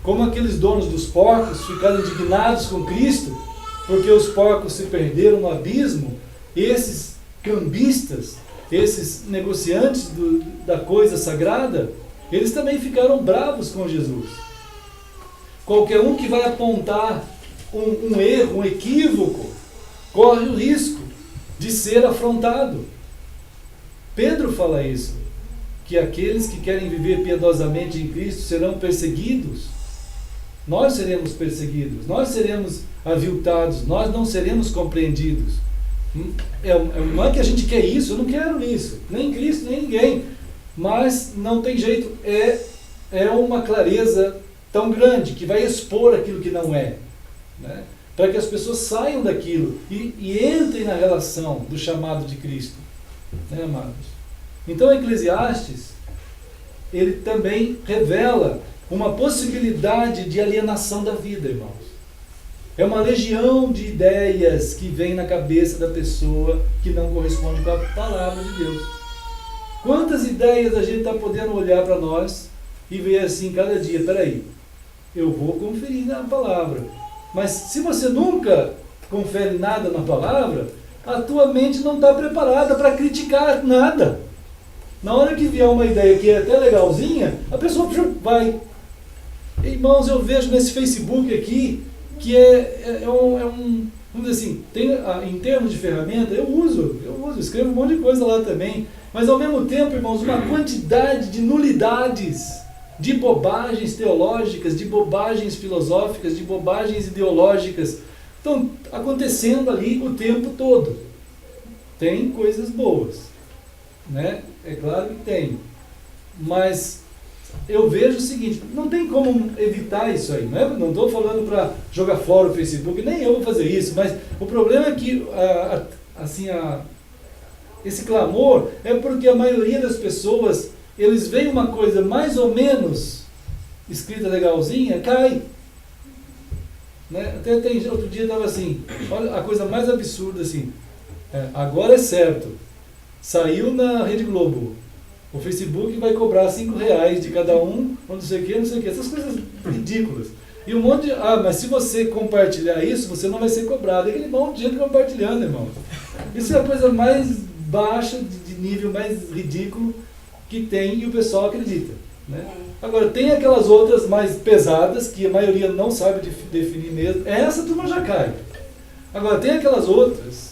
Como aqueles donos dos porcos ficaram indignados com Cristo, porque os porcos se perderam no abismo, esses cambistas, esses negociantes da coisa sagrada, eles também ficaram bravos com Jesus. Qualquer um que vai apontar um erro, um equívoco, corre o risco de ser afrontado. Pedro fala isso, que aqueles que querem viver piedosamente em Cristo serão perseguidos. Nós seremos perseguidos, nós seremos aviltados, nós não seremos compreendidos. Não é que a gente quer isso, eu não quero isso, nem Cristo, nem ninguém. Mas não tem jeito, é uma clareza tão grande que vai expor aquilo que não é, né? Para que as pessoas saiam daquilo e entrem na relação do chamado de Cristo, né, amados? Então, Eclesiastes, ele também revela uma possibilidade de alienação da vida, irmãos. É uma legião de ideias que vem na cabeça da pessoa que não corresponde com a palavra de Deus. Quantas ideias a gente está podendo olhar para nós e ver assim cada dia, peraí, eu vou conferir na palavra. Mas se você nunca confere nada na palavra, a tua mente não está preparada para criticar nada. Na hora que vier uma ideia que é até legalzinha, a pessoa vai. Irmãos, eu vejo nesse Facebook aqui que é um vamos dizer assim, em termos de ferramenta, eu uso, escrevo um monte de coisa lá também, mas ao mesmo tempo, irmãos, uma quantidade de nulidades, de bobagens teológicas, de bobagens filosóficas, de bobagens ideológicas, estão acontecendo ali o tempo todo. Tem coisas boas, né? É claro que tem, mas eu vejo o seguinte, não tem como evitar isso aí, não estou falando para jogar fora o Facebook, nem eu vou fazer isso, mas o problema é que esse clamor é porque a maioria das pessoas, eles veem uma coisa mais ou menos escrita legalzinha, cai. Né? Até outro dia estava assim, olha a coisa mais absurda assim, agora é certo, saiu na Rede Globo, o Facebook vai cobrar R$5 de cada um, ou não sei o que, essas coisas ridículas. E um monte de, mas se você compartilhar isso, você não vai ser cobrado. É aquele monte de gente compartilhando, irmão. Isso é a coisa mais baixa, de nível mais ridículo que tem e o pessoal acredita. Né? Agora, tem aquelas outras mais pesadas, que a maioria não sabe definir mesmo. Essa turma já cai. Agora, tem aquelas outras,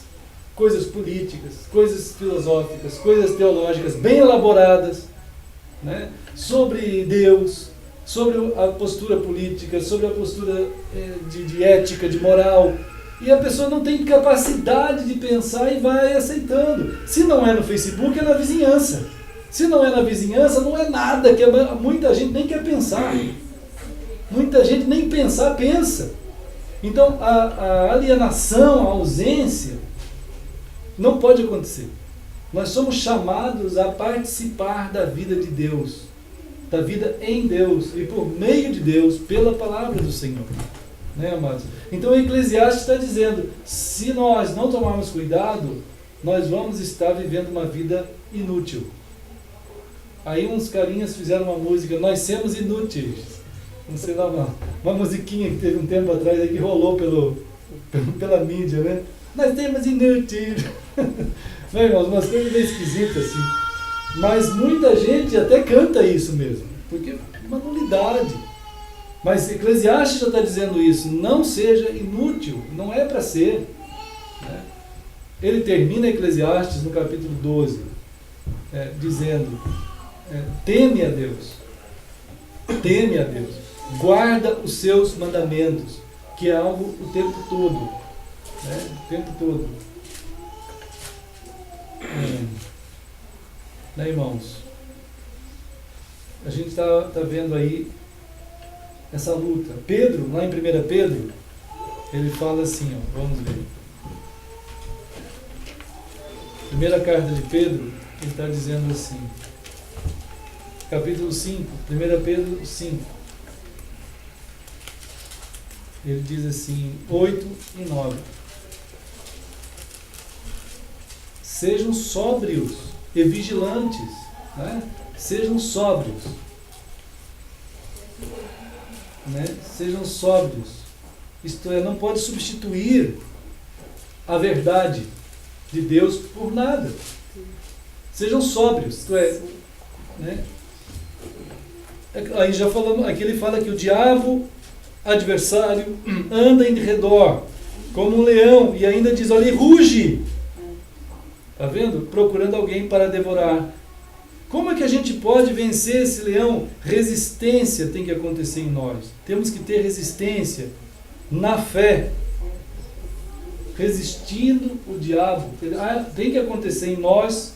coisas políticas, coisas filosóficas, coisas teológicas bem elaboradas, né? Sobre Deus, sobre a postura política, sobre a postura de ética, de moral. E a pessoa não tem capacidade de pensar e vai aceitando. Se não é no Facebook, é na vizinhança. Se não é na vizinhança, não é nada, que muita gente nem quer pensar. Muita gente nem pensar, pensa. Então, a alienação, a ausência, não pode acontecer. Nós somos chamados a participar da vida de Deus, da vida em Deus e por meio de Deus, pela palavra do Senhor. Né, amados? Então, o Eclesiastes está dizendo, se nós não tomarmos cuidado, nós vamos estar vivendo uma vida inútil. Aí uns carinhas fizeram uma música, nós somos inúteis. Não sei lá, uma musiquinha que teve um tempo atrás aí que rolou pela mídia, né? Nós temos inúteis. Não, irmãos, umas coisas bem esquisitas assim. Mas muita gente até canta isso mesmo, porque é uma nulidade. Mas Eclesiastes já está dizendo isso, não seja inútil, não é para ser. Né? Ele termina Eclesiastes no capítulo 12, dizendo, teme a Deus, guarda os seus mandamentos, que é algo o tempo todo. O tempo todo. Né, irmãos? A gente está vendo aí essa luta. Pedro, lá em 1 Pedro, ele fala assim, vamos ver. Primeira carta de Pedro, ele está dizendo assim, capítulo 5, 1 Pedro 5. Ele diz assim, 8 e 9. Sejam sóbrios e vigilantes, né? Sejam sóbrios, né? Sejam sóbrios, isto é, não pode substituir a verdade de Deus por nada. Sejam sóbrios, isto é, né? Aí já falamos, aqui ele fala que o diabo adversário anda em redor como um leão e ainda diz, olha, ele ruge. Está vendo? Procurando alguém para devorar. Como é que a gente pode vencer esse leão? Resistência tem que acontecer em nós. Temos que ter resistência na fé. Resistindo o diabo. Tem que acontecer em nós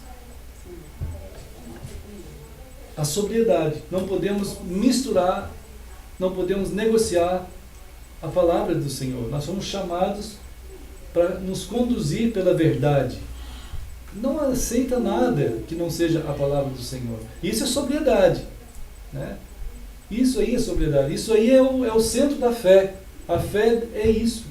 a sobriedade. Não podemos misturar, não podemos negociar a palavra do Senhor. Nós somos chamados para nos conduzir pela verdade. Não aceita nada que não seja a palavra do Senhor. Isso é sobriedade, né? Isso aí é sobriedade. Isso aí é o centro da fé. A fé é isso.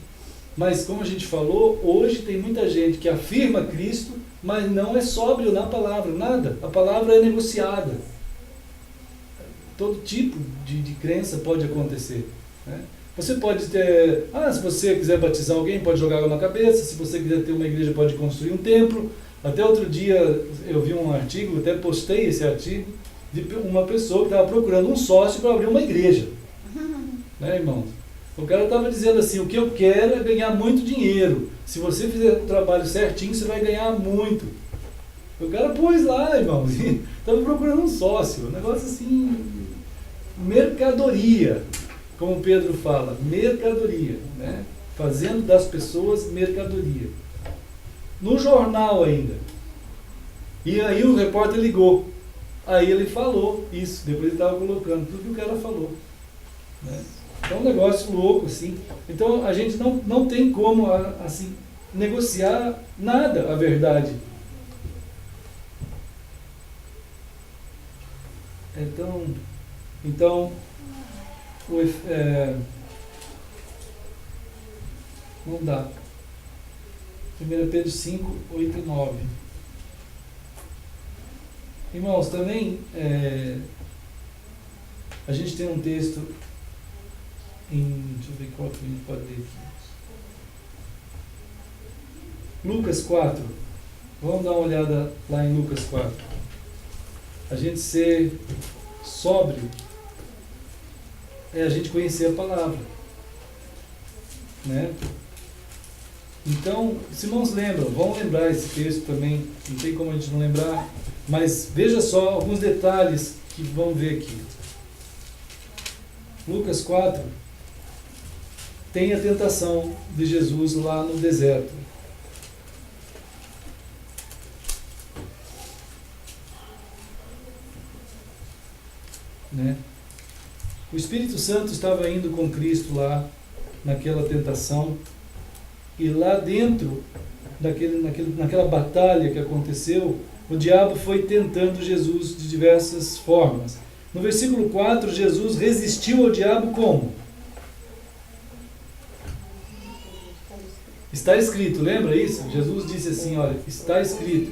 Mas como a gente falou, hoje tem muita gente que afirma Cristo, mas não é sóbrio na palavra, nada. A palavra é negociada. Todo tipo de crença pode acontecer, né? Você pode ter, se você quiser batizar alguém, pode jogar água na cabeça. Se você quiser ter uma igreja, pode construir um templo. Até outro dia eu vi um artigo, até postei esse artigo, de uma pessoa que estava procurando um sócio para abrir uma igreja. Né, irmãos? O cara estava dizendo assim, o que eu quero é ganhar muito dinheiro. Se você fizer o trabalho certinho, você vai ganhar muito. O cara pôs lá, irmãos, estava procurando um sócio. Um negócio assim, mercadoria, como Pedro fala, mercadoria, né? Fazendo das pessoas mercadoria. No jornal ainda. E aí o repórter ligou. Aí ele falou isso, depois ele estava colocando tudo que o cara falou, né? É um negócio louco, assim. Então a gente não tem como assim, negociar nada a verdade. Então não dá. 1 Pedro 5, 8 e 9. Irmãos, também a gente tem um texto deixa eu ver qual que a gente pode ler aqui. Lucas 4. Vamos dar uma olhada lá em Lucas 4. A gente ser sóbrio é a gente conhecer a palavra, né? Então, se irmãos lembram, vão lembrar esse texto também, não tem como a gente não lembrar, mas veja só alguns detalhes que vão ver aqui. Lucas 4 tem a tentação de Jesus lá no deserto. Né? O Espírito Santo estava indo com Cristo lá naquela tentação. E lá dentro naquela batalha que aconteceu, o diabo foi tentando Jesus de diversas formas. No versículo 4, Jesus resistiu ao diabo como? Está escrito, lembra isso? Jesus disse assim, olha, está escrito.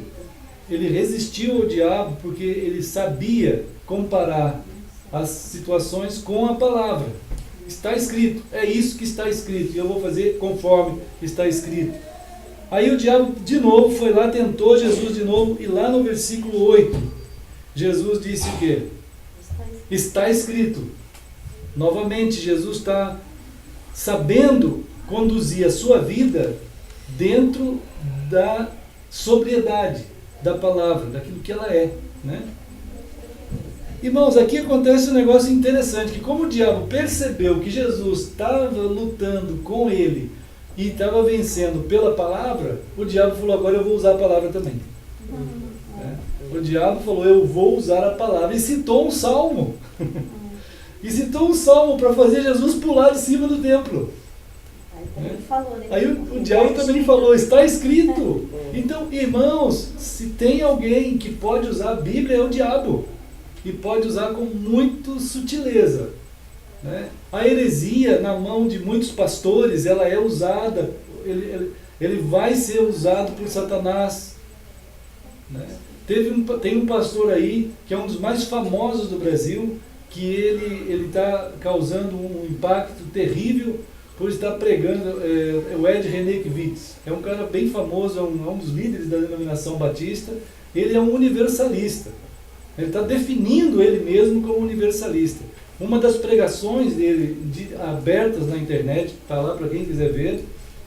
Ele resistiu ao diabo porque ele sabia comparar as situações com a palavra. Está escrito, é isso que está escrito, e eu vou fazer conforme está escrito. Aí o diabo de novo foi lá, tentou Jesus de novo, e lá no versículo 8, Jesus disse o quê? Está escrito. Novamente, Jesus está sabendo conduzir a sua vida dentro da sobriedade da palavra, daquilo que ela é, né? Irmãos, aqui acontece um negócio interessante, que como o diabo percebeu que Jesus estava lutando com ele e estava vencendo pela palavra, o diabo falou, agora eu vou usar a palavra também. O diabo falou, eu vou usar a palavra, e citou um salmo. E citou um salmo para fazer Jesus pular de cima do templo. Aí o diabo também falou, está escrito. Então, irmãos, se tem alguém que pode usar a Bíblia, é o diabo. E pode usar com muita sutileza, né? A heresia na mão de muitos pastores, ela é usada, ele vai ser usado por Satanás, né? Tem um pastor aí, que é um dos mais famosos do Brasil, que ele está causando um impacto terrível por estar pregando, o Ed Renekiewicz. É um cara bem famoso, é um dos líderes da denominação batista. Ele é um universalista. Ele está definindo ele mesmo como universalista. Uma das pregações dele, abertas na internet, está lá para quem quiser ver,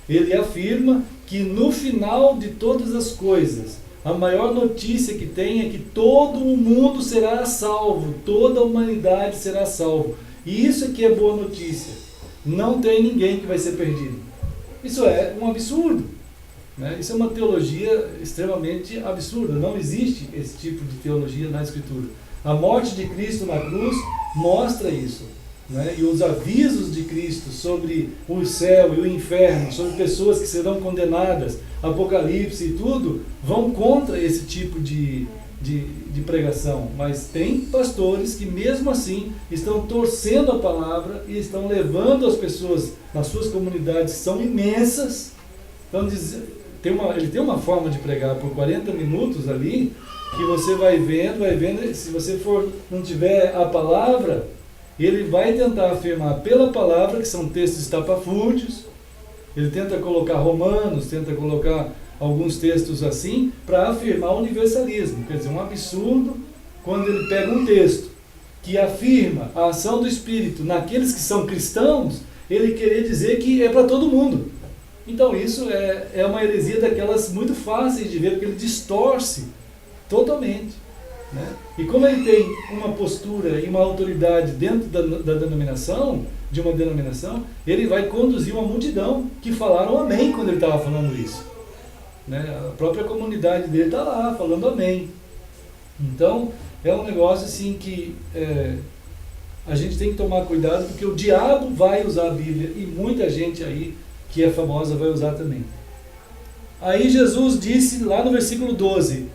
ele afirma que no final de todas as coisas, A maior notícia que tem é que todo o mundo será salvo, toda a humanidade será salvo. E isso aqui é boa notícia. Não tem ninguém que vai ser perdido. Isso é um absurdo, né? Isso é uma teologia extremamente absurda. Não existe esse tipo de teologia na Escritura. A morte de Cristo na cruz mostra isso, né? E os avisos de Cristo sobre o céu e o inferno, sobre pessoas que serão condenadas, Apocalipse e tudo, vão contra esse tipo de pregação. Mas tem pastores que mesmo assim estão torcendo a palavra e estão levando as pessoas nas suas comunidades, que são imensas. Então, ele tem uma forma de pregar por 40 minutos ali, que você vai vendo, se você não tiver a palavra, ele vai tentar afirmar pela palavra, que são textos estapafúrdios, ele tenta colocar Romanos, tenta colocar alguns textos assim, para afirmar o universalismo. Quer dizer, um absurdo quando ele pega um texto que afirma a ação do Espírito naqueles que são cristãos, ele querer dizer que é para todo mundo. Então isso é uma heresia daquelas muito fáceis de ver, porque ele distorce totalmente, né? E como ele tem uma postura e uma autoridade dentro da denominação, de uma denominação, ele vai conduzir uma multidão que falaram amém quando ele estava falando isso, né? A própria comunidade dele está lá falando amém. Então é um negócio assim que a gente tem que tomar cuidado, porque o diabo vai usar a Bíblia, e muita gente aí que é famosa vai usar também. Aí Jesus disse lá no versículo 12,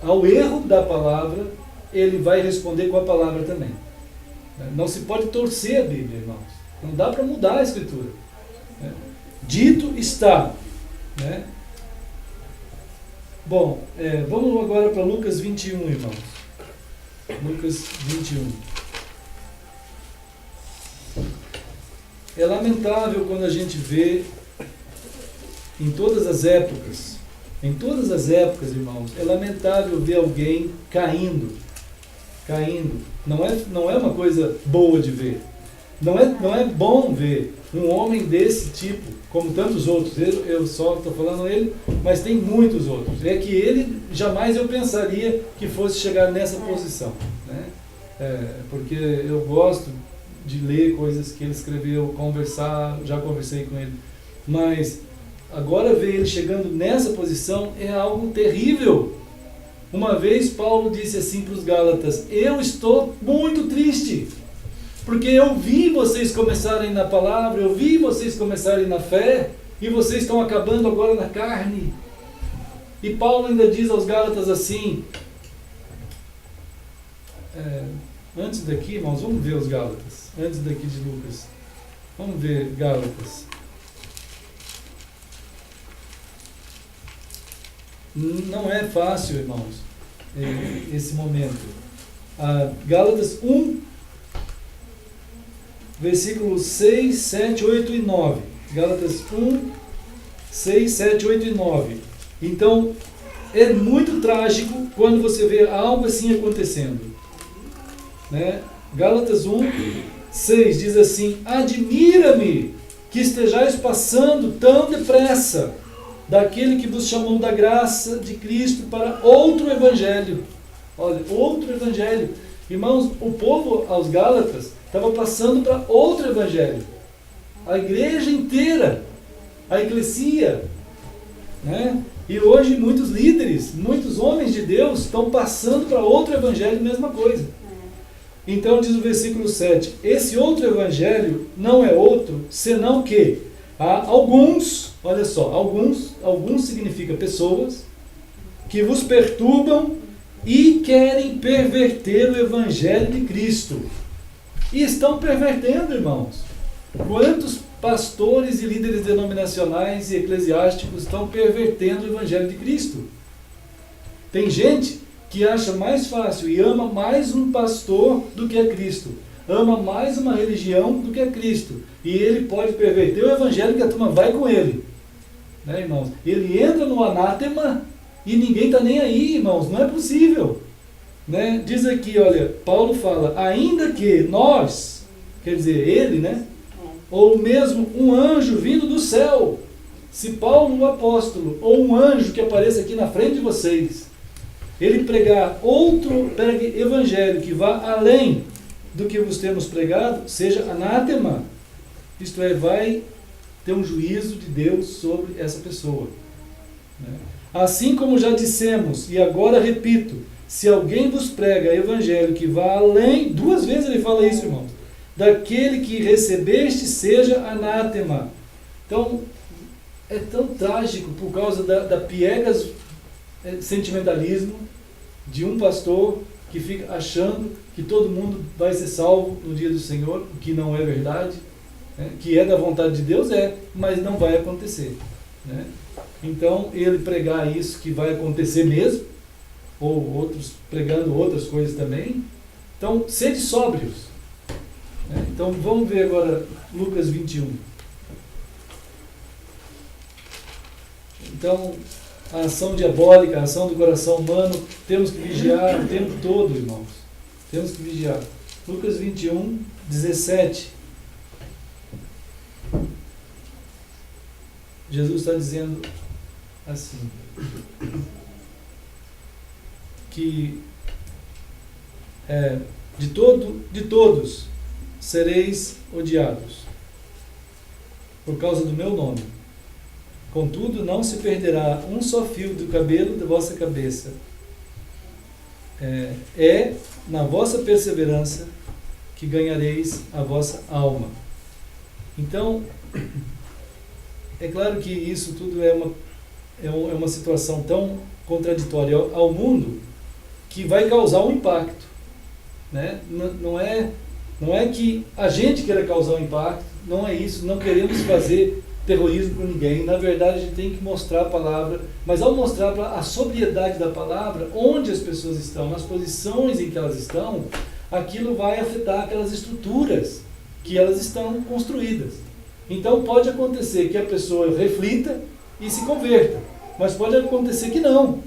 ao erro da palavra, ele vai responder com a palavra também. Não se pode torcer a Bíblia, irmãos. Não dá para mudar a Escritura, né? Dito está, né? Bom, vamos agora para Lucas 21, irmãos. Lucas 21. É lamentável quando a gente vê em todas as épocas, irmãos, é lamentável ver alguém caindo. Não é uma coisa boa de ver. Não é bom ver um homem desse tipo, como tantos outros. Eu só estou falando ele, mas tem muitos outros. É que ele, jamais eu pensaria que fosse chegar nessa posição, né? Porque eu gosto de ler coisas que ele escreveu, já conversei com ele. Mas agora ver ele chegando nessa posição é algo terrível. Uma vez Paulo disse assim para os Gálatas: eu estou muito triste, porque eu vi vocês começarem na palavra, eu vi vocês começarem na fé, e vocês estão acabando agora na carne. E Paulo ainda diz aos Gálatas assim, antes daqui, irmãos, vamos ver os Gálatas, antes daqui de Lucas, vamos ver Gálatas. Não é fácil, irmãos, esse momento. Gálatas 1, versículos 6, 7, 8 e 9. Gálatas 1, 6, 7, 8 e 9. Então, é muito trágico quando você vê algo assim acontecendo, né? Gálatas 1, 6 diz assim: admira-me que estejais passando tão depressa daquele que vos chamou da graça de Cristo para outro evangelho. Olha, outro evangelho. Irmãos, o povo aos Gálatas estava passando para outro evangelho. A igreja inteira, a eclesia, né? E hoje muitos líderes, muitos homens de Deus estão passando para outro evangelho, mesma coisa. Então diz o versículo 7, esse outro evangelho não é outro, senão que há alguns, olha só, alguns significa pessoas, que vos perturbam e querem perverter o evangelho de Cristo. E estão pervertendo, irmãos. Quantos pastores e líderes denominacionais e eclesiásticos estão pervertendo o evangelho de Cristo? Tem gente que acha mais fácil e ama mais um pastor do que a Cristo. Ama mais uma religião do que a Cristo. E ele pode perverter o evangelho, que a turma vai com ele. Né, irmãos? Ele entra no anátema e ninguém está nem aí, irmãos. Não é possível. Né? Diz aqui, olha, Paulo fala, ainda que nós, quer dizer, ele, né? Ou mesmo um anjo vindo do céu, Se Paulo, o apóstolo, ou um anjo que apareça aqui na frente de vocês, ele pregar pregue evangelho que vá além do que vos temos pregado, seja anátema. Isto é, vai ter um juízo de Deus sobre essa pessoa. Né? Assim como já dissemos, e agora repito, se alguém vos prega evangelho que vá além, 2 vezes ele fala isso, irmãos, daquele que recebeste, seja anátema. Então, é tão trágico por causa da piegas sentimentalismo de um pastor que fica achando que todo mundo vai ser salvo no dia do Senhor, o que não é verdade, né? Que é da vontade de Deus, mas não vai acontecer. Né? Então, ele pregar isso que vai acontecer mesmo, ou outros pregando outras coisas também. Então, sede sóbrios. Né? Então, vamos ver agora Lucas 21. Então, a ação diabólica, a ação do coração humano, temos que vigiar o tempo todo, irmãos. Temos que vigiar. Lucas 21, 17. Jesus está dizendo assim, que de todos sereis odiados por causa do meu nome. Contudo, não se perderá um só fio do cabelo da vossa cabeça. É na vossa perseverança que ganhareis a vossa alma. Então, é claro que isso tudo é uma situação tão contraditória ao mundo que vai causar um impacto. Né? Não é que a gente queira causar um impacto, não é isso, não queremos fazer terrorismo com ninguém. Na verdade, a gente tem que mostrar a palavra, mas ao mostrar a sobriedade da palavra, onde as pessoas estão, nas posições em que elas estão, aquilo vai afetar aquelas estruturas que elas estão construídas. Então pode acontecer que a pessoa reflita e se converta, mas pode acontecer que não,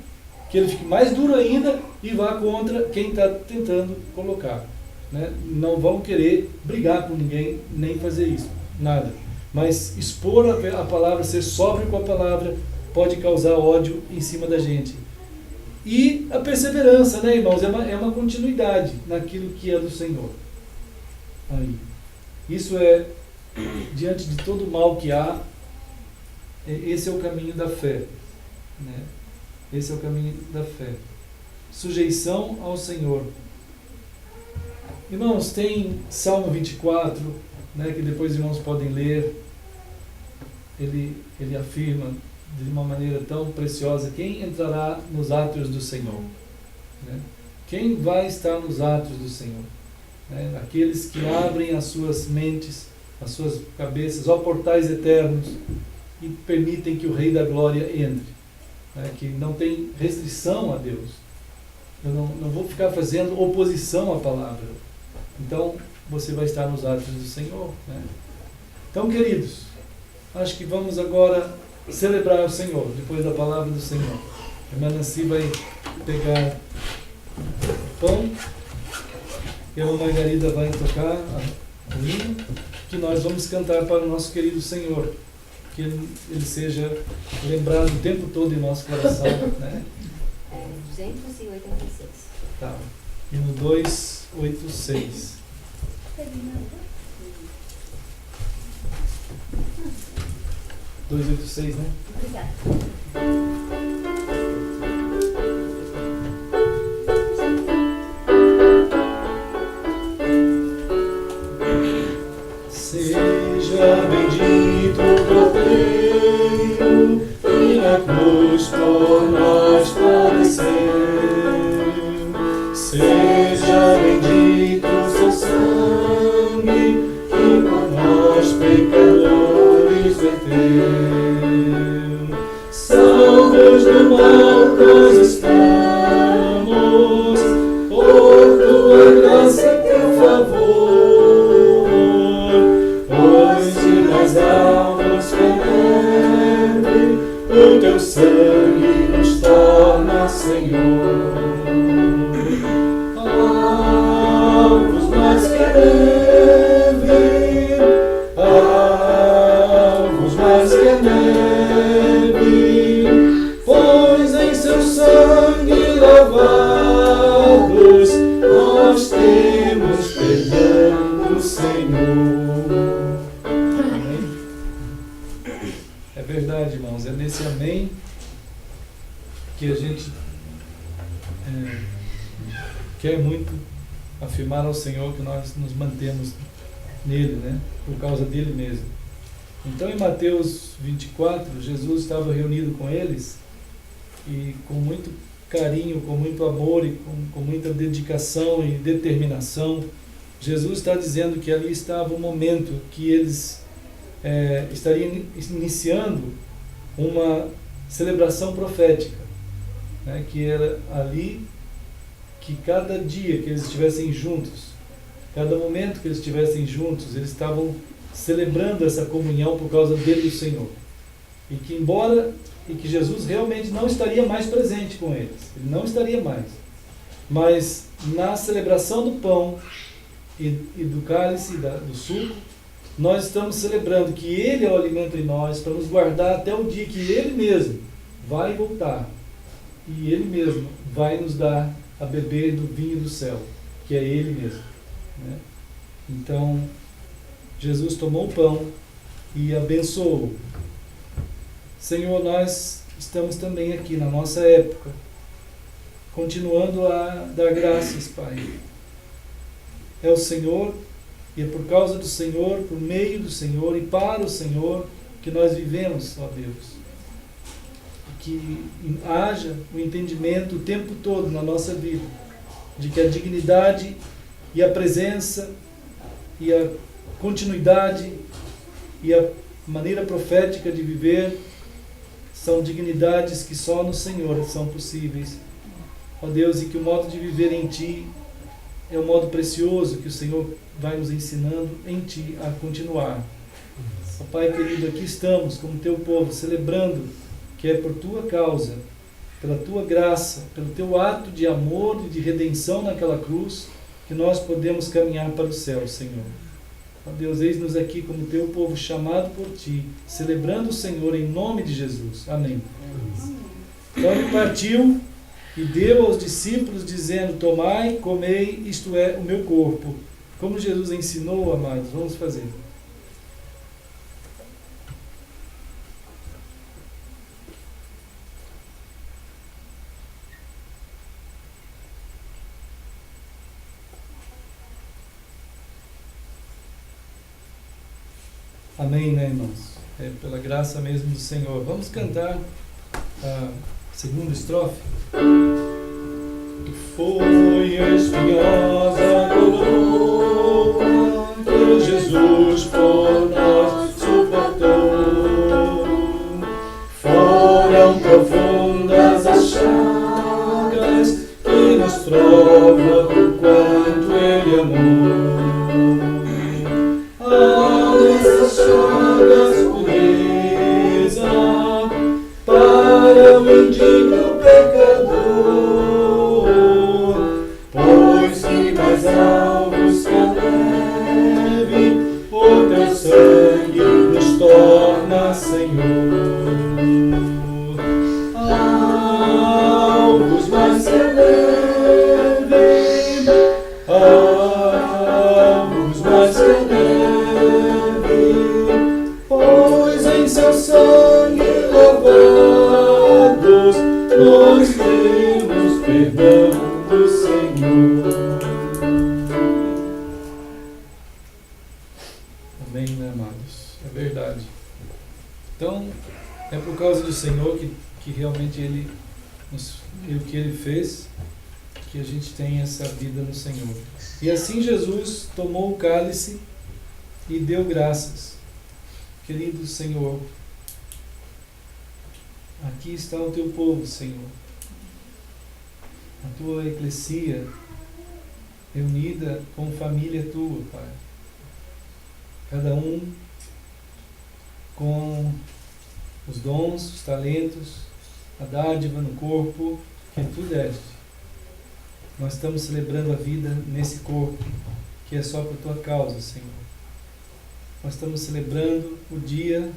que ele fique mais duro ainda e vá contra quem está tentando colocar. Né? Não vamos querer brigar com ninguém, nem fazer isso, nada. Mas expor a palavra, ser sóbrio com a palavra, pode causar ódio em cima da gente. E a perseverança, né, irmãos, é uma continuidade naquilo que é do Senhor. Aí. Isso é, diante de todo o mal que há, esse é o caminho da fé. Né? Esse é o caminho da fé. Sujeição ao Senhor. Irmãos, tem Salmo 24, né, que depois os irmãos podem ler. Ele afirma de uma maneira tão preciosa: quem entrará nos átrios do Senhor? Né? Quem vai estar nos átrios do Senhor? Né? Aqueles que abrem as suas mentes, as suas cabeças, ó portais eternos, e permitem que o Rei da Glória entre. Né? Que não tem restrição a Deus. Eu não vou ficar fazendo oposição à palavra. Então, você vai estar nos átrios do Senhor. Né? Então, queridos, acho que vamos agora celebrar o Senhor, depois da palavra do Senhor. A irmã Nancy vai pegar o pão, e a irmã Margarida vai tocar o hino, que nós vamos cantar para o nosso querido Senhor, que ele seja lembrado o tempo todo em nosso coração. Né? 286. Tá. Hino 286. 286, né? Obrigada. Seja bendito o Cordeiro que na cruz por nós padeceu. Seja bendito o seu sangue que por nós pecadores verteu. Salvos do mal nós estamos, por tua graça e teu favor, pois de nós alvos ferve, o teu sangue nos torna Senhor. Alvos nós queremos, alvos nós queremos. verdade, irmãos, é nesse amém que a gente quer muito afirmar ao Senhor que nós nos mantemos nele, né? Por causa dele mesmo. Então, em Mateus 24, Jesus estava reunido com eles e com muito carinho, com muito amor e com muita dedicação e determinação, Jesus está dizendo que ali estava o momento que eles estariam iniciando uma celebração profética, né? Que era ali que cada dia que eles estivessem juntos, cada momento que eles estivessem juntos, eles estavam celebrando essa comunhão por causa dele, o Senhor. E que Jesus realmente não estaria mais presente com eles. Ele não estaria mais. Mas na celebração do pão e do cálice, do suco, nós estamos celebrando que Ele é o alimento em nós para nos guardar até o dia que Ele mesmo vai voltar. E Ele mesmo vai nos dar a beber do vinho do céu, que é Ele mesmo, né? Então, Jesus tomou o pão e abençoou. Senhor, nós estamos também aqui na nossa época, continuando a dar graças, Pai. É o Senhor, e é por causa do Senhor, por meio do Senhor e para o Senhor que nós vivemos, ó Deus. Que haja o entendimento o tempo todo na nossa vida, de que a dignidade e a presença e a continuidade e a maneira profética de viver são dignidades que só no Senhor são possíveis. Ó Deus, e que o modo de viver em Ti é um modo precioso que o Senhor vai nos ensinando em Ti a continuar. Ó Pai querido, aqui estamos como Teu povo, celebrando que é por Tua causa, pela Tua graça, pelo Teu ato de amor e de redenção naquela cruz, que nós podemos caminhar para o céu, Senhor. Ó Deus, eis-nos aqui como Teu povo chamado por Ti, celebrando o Senhor em nome de Jesus. Amém. Então Ele partiu e deu aos discípulos, dizendo: tomai, comei, isto é o meu corpo. Como Jesus ensinou, amados, vamos fazer. Amém, né, irmãos? É pela graça mesmo do Senhor. Vamos cantar a segunda estrofe. Foi a espinhosa coroa que Jesus por nós suportou. Foram profundas as chagas que nos prova o quanto Ele amou. Chagas pureza para o indigno pecador, pois que mais alvos que a neve, o Teu sangue nos torna Senhor. Alvos mais que a neve, alvos mais que a neve, pois em Seu sangue lavados nós temos perdão do Senhor. Amém, né, amados? É verdade. Então, é por causa do Senhor que realmente Ele, o que Ele fez, que a gente tem essa vida no Senhor. E assim Jesus tomou o cálice e deu graças. Querido Senhor, aqui está o Teu povo, Senhor, a Tua eclesia reunida com família Tua, Pai. Cada um com os dons, os talentos, a dádiva no corpo que Tu deste. Nós estamos celebrando a vida nesse corpo que é só por Tua causa, Senhor. Nós estamos celebrando o dia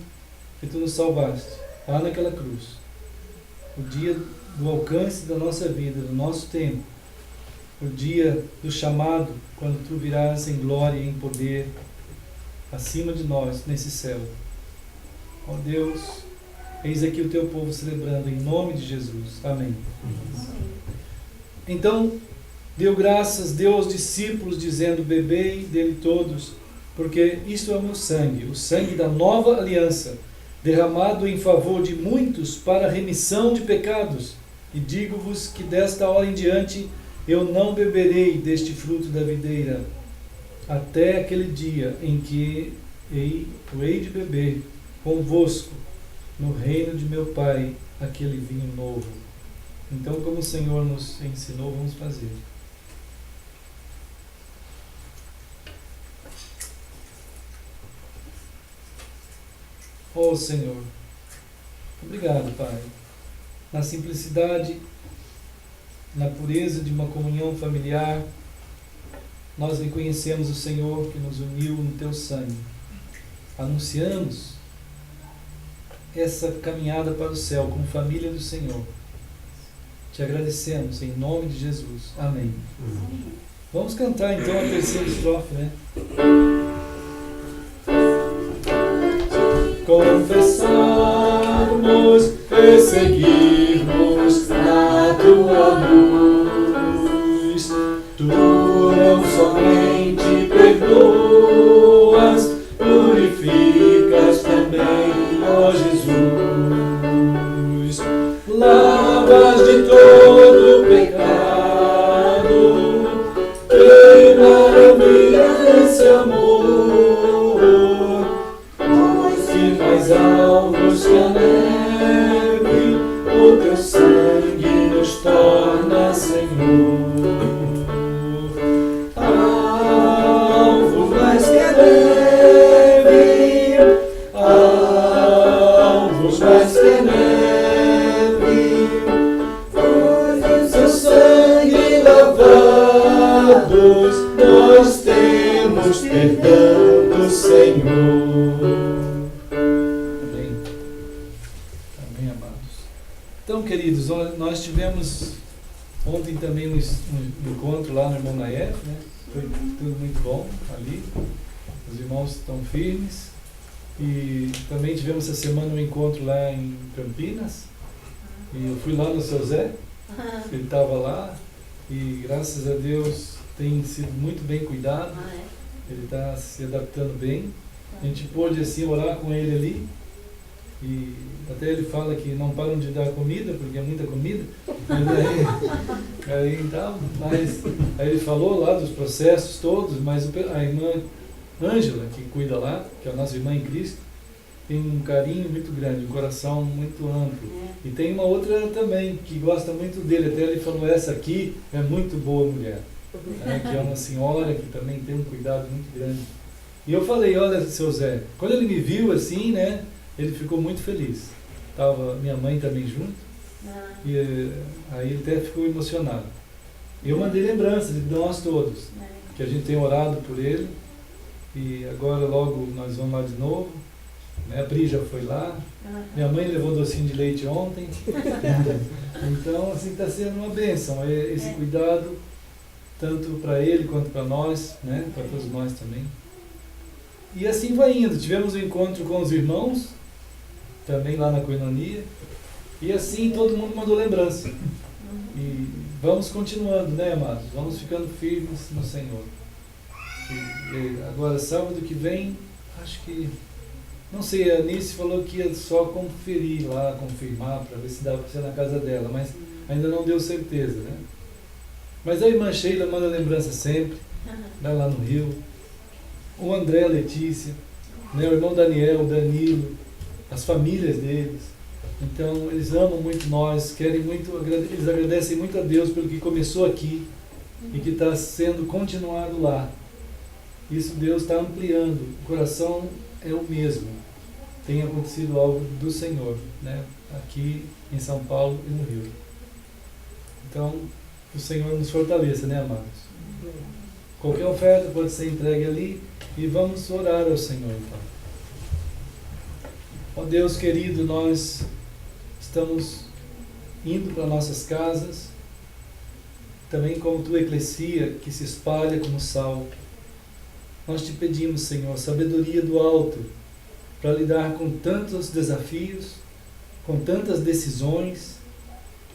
que Tu nos salvaste, lá naquela cruz. O dia do alcance da nossa vida, do nosso tempo. O dia do chamado, quando Tu virás em glória e em poder acima de nós, nesse céu. Ó Deus, Eis aqui o teu povo celebrando, em nome de Jesus. Amém. Então, deu graças, deu aos discípulos, dizendo: bebei dele todos, porque isto é o meu sangue, o sangue da nova aliança, derramado em favor de muitos para a remissão de pecados. E digo-vos que desta hora em diante eu não beberei deste fruto da videira, até aquele dia em que hei de beber convosco no reino de meu Pai aquele vinho novo. Então, como o Senhor nos ensinou, vamos fazer. Ó Senhor, obrigado, Pai, na simplicidade, na pureza de uma comunhão familiar, nós reconhecemos o Senhor que nos uniu no teu sangue. Anunciamos essa caminhada para o céu como família do Senhor. Te agradecemos em nome de Jesus. Amém. Vamos cantar então a terceira estrofe, né? Confessarmos e seguirmos na tua luz. Tu não somente perdoas, purificas também, ó Jesus. Lavas de todo pecado, que maravilha esse amor, mais alvos que a neve, o teu sangue nos torna Senhor. Alvos mais que a neve, alvos mais que a neve, pois em seu sangue lavados, nós temos perdão do Senhor. Então, queridos, nós tivemos ontem também um encontro lá no Irmão Naef, né? Foi tudo muito bom ali, os irmãos estão firmes, e também tivemos essa semana um encontro lá em Campinas, e eu fui lá no seu Zé, ele estava lá, e graças a Deus tem sido muito bem cuidado, ele está se adaptando bem, a gente pôde assim orar com ele ali, e até ele fala que não param de dar comida, porque é muita comida. Aí ele falou lá dos processos todos, mas a irmã Ângela, que cuida lá, que é a nossa irmã em Cristo, tem um carinho muito grande, um coração muito amplo. E tem uma outra também, que gosta muito dele, até ele falou: essa aqui é muito boa mulher, né? Que é uma senhora que também tem um cuidado muito grande. E eu falei: olha, seu Zé, quando ele me viu assim, né, ele ficou muito feliz. Estava minha mãe também junto, e aí ele até ficou emocionado. Eu mandei lembranças de nós todos, que a gente tem orado por ele, e agora logo nós vamos lá de novo, né? A Pri já foi lá, minha mãe levou docinho de leite ontem, então assim está sendo uma bênção, esse cuidado, tanto para ele quanto para nós, né? Para todos nós também. E assim vai indo, tivemos um encontro com os irmãos, também lá na Coinonia, e assim todo mundo mandou lembrança. E vamos continuando, né, amados? Vamos ficando firmes no Senhor. E agora, sábado que vem, acho que, não sei, a Anice falou que ia só conferir lá, confirmar, para ver se dava para ser na casa dela, mas ainda não deu certeza, né? Mas a irmã Sheila manda lembrança sempre, vai lá no Rio. O André, a Letícia, né, o irmão Daniel, o Danilo, as famílias deles. Então eles amam muito nós, querem muito, eles agradecem muito a Deus pelo que começou aqui e que está sendo continuado lá. Isso Deus está ampliando, o coração é o mesmo. Tem acontecido algo do Senhor, né, aqui em São Paulo e no Rio. Então o Senhor nos fortaleça, né, amados? Qualquer oferta pode ser entregue ali e vamos orar ao Senhor, então. Ó Deus querido, nós estamos indo para nossas casas, também como tua eclesia que se espalha como sal. Nós te pedimos, Senhor, sabedoria do alto para lidar com tantos desafios, com tantas decisões,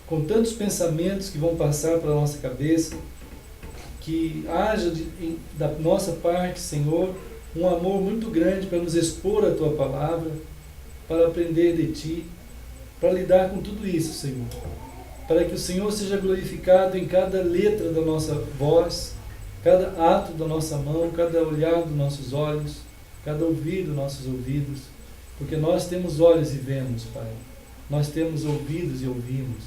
com tantos pensamentos que vão passar pela nossa cabeça, que haja da nossa parte, Senhor, um amor muito grande para nos expor a Tua palavra, para aprender de Ti, para lidar com tudo isso, Senhor. Para que o Senhor seja glorificado em cada letra da nossa voz, cada ato da nossa mão, cada olhar dos nossos olhos, cada ouvir dos nossos ouvidos, porque nós temos olhos e vemos, Pai. Nós temos ouvidos e ouvimos.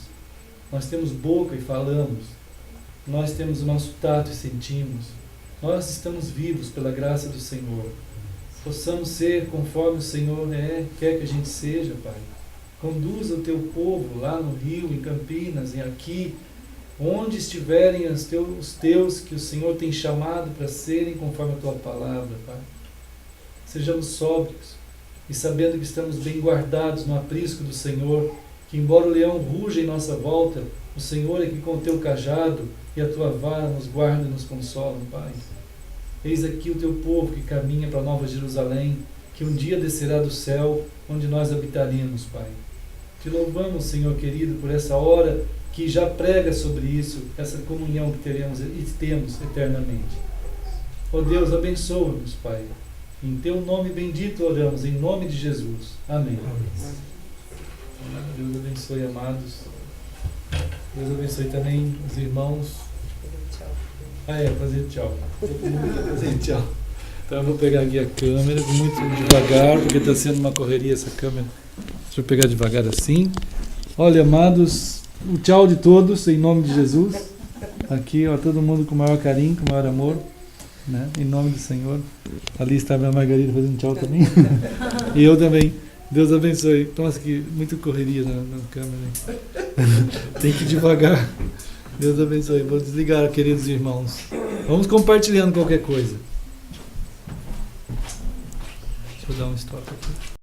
Nós temos boca e falamos. Nós temos o nosso tato e sentimos. Nós estamos vivos pela graça do Senhor. Possamos ser conforme o Senhor quer que a gente seja, Pai. Conduza o Teu povo lá no Rio, em Campinas, e aqui, onde estiverem os Teus que o Senhor tem chamado para serem conforme a Tua palavra, Pai. Sejamos sóbrios e sabendo que estamos bem guardados no aprisco do Senhor, que embora o leão ruja em nossa volta, o Senhor é que com o Teu cajado e a Tua vara nos guarda e nos consola, Pai. Eis aqui o Teu povo que caminha para a Nova Jerusalém, que um dia descerá do céu, onde nós habitaremos, Pai. Te louvamos, Senhor querido, por essa hora que já prega sobre isso, essa comunhão que teremos e temos eternamente. Ó Deus, abençoa-nos, Pai. Em Teu nome bendito oramos, em nome de Jesus. Amém. Deus abençoe, amados. Deus abençoe também os irmãos. Fazer tchau. Fazer tchau. Então eu vou pegar aqui a câmera muito devagar, porque está sendo uma correria essa câmera. Deixa eu pegar devagar assim. Olha, amados, o tchau de todos, em nome de Jesus. Aqui, ó, todo mundo com o maior carinho, com o maior amor, né? Em nome do Senhor. Ali estava a Margarida fazendo tchau também. E eu também. Deus abençoe. Nossa, que muita correria na câmera. Tem que ir devagar. Deus abençoe. Vou desligar, queridos irmãos. Vamos compartilhando qualquer coisa. Deixa eu dar um stop aqui.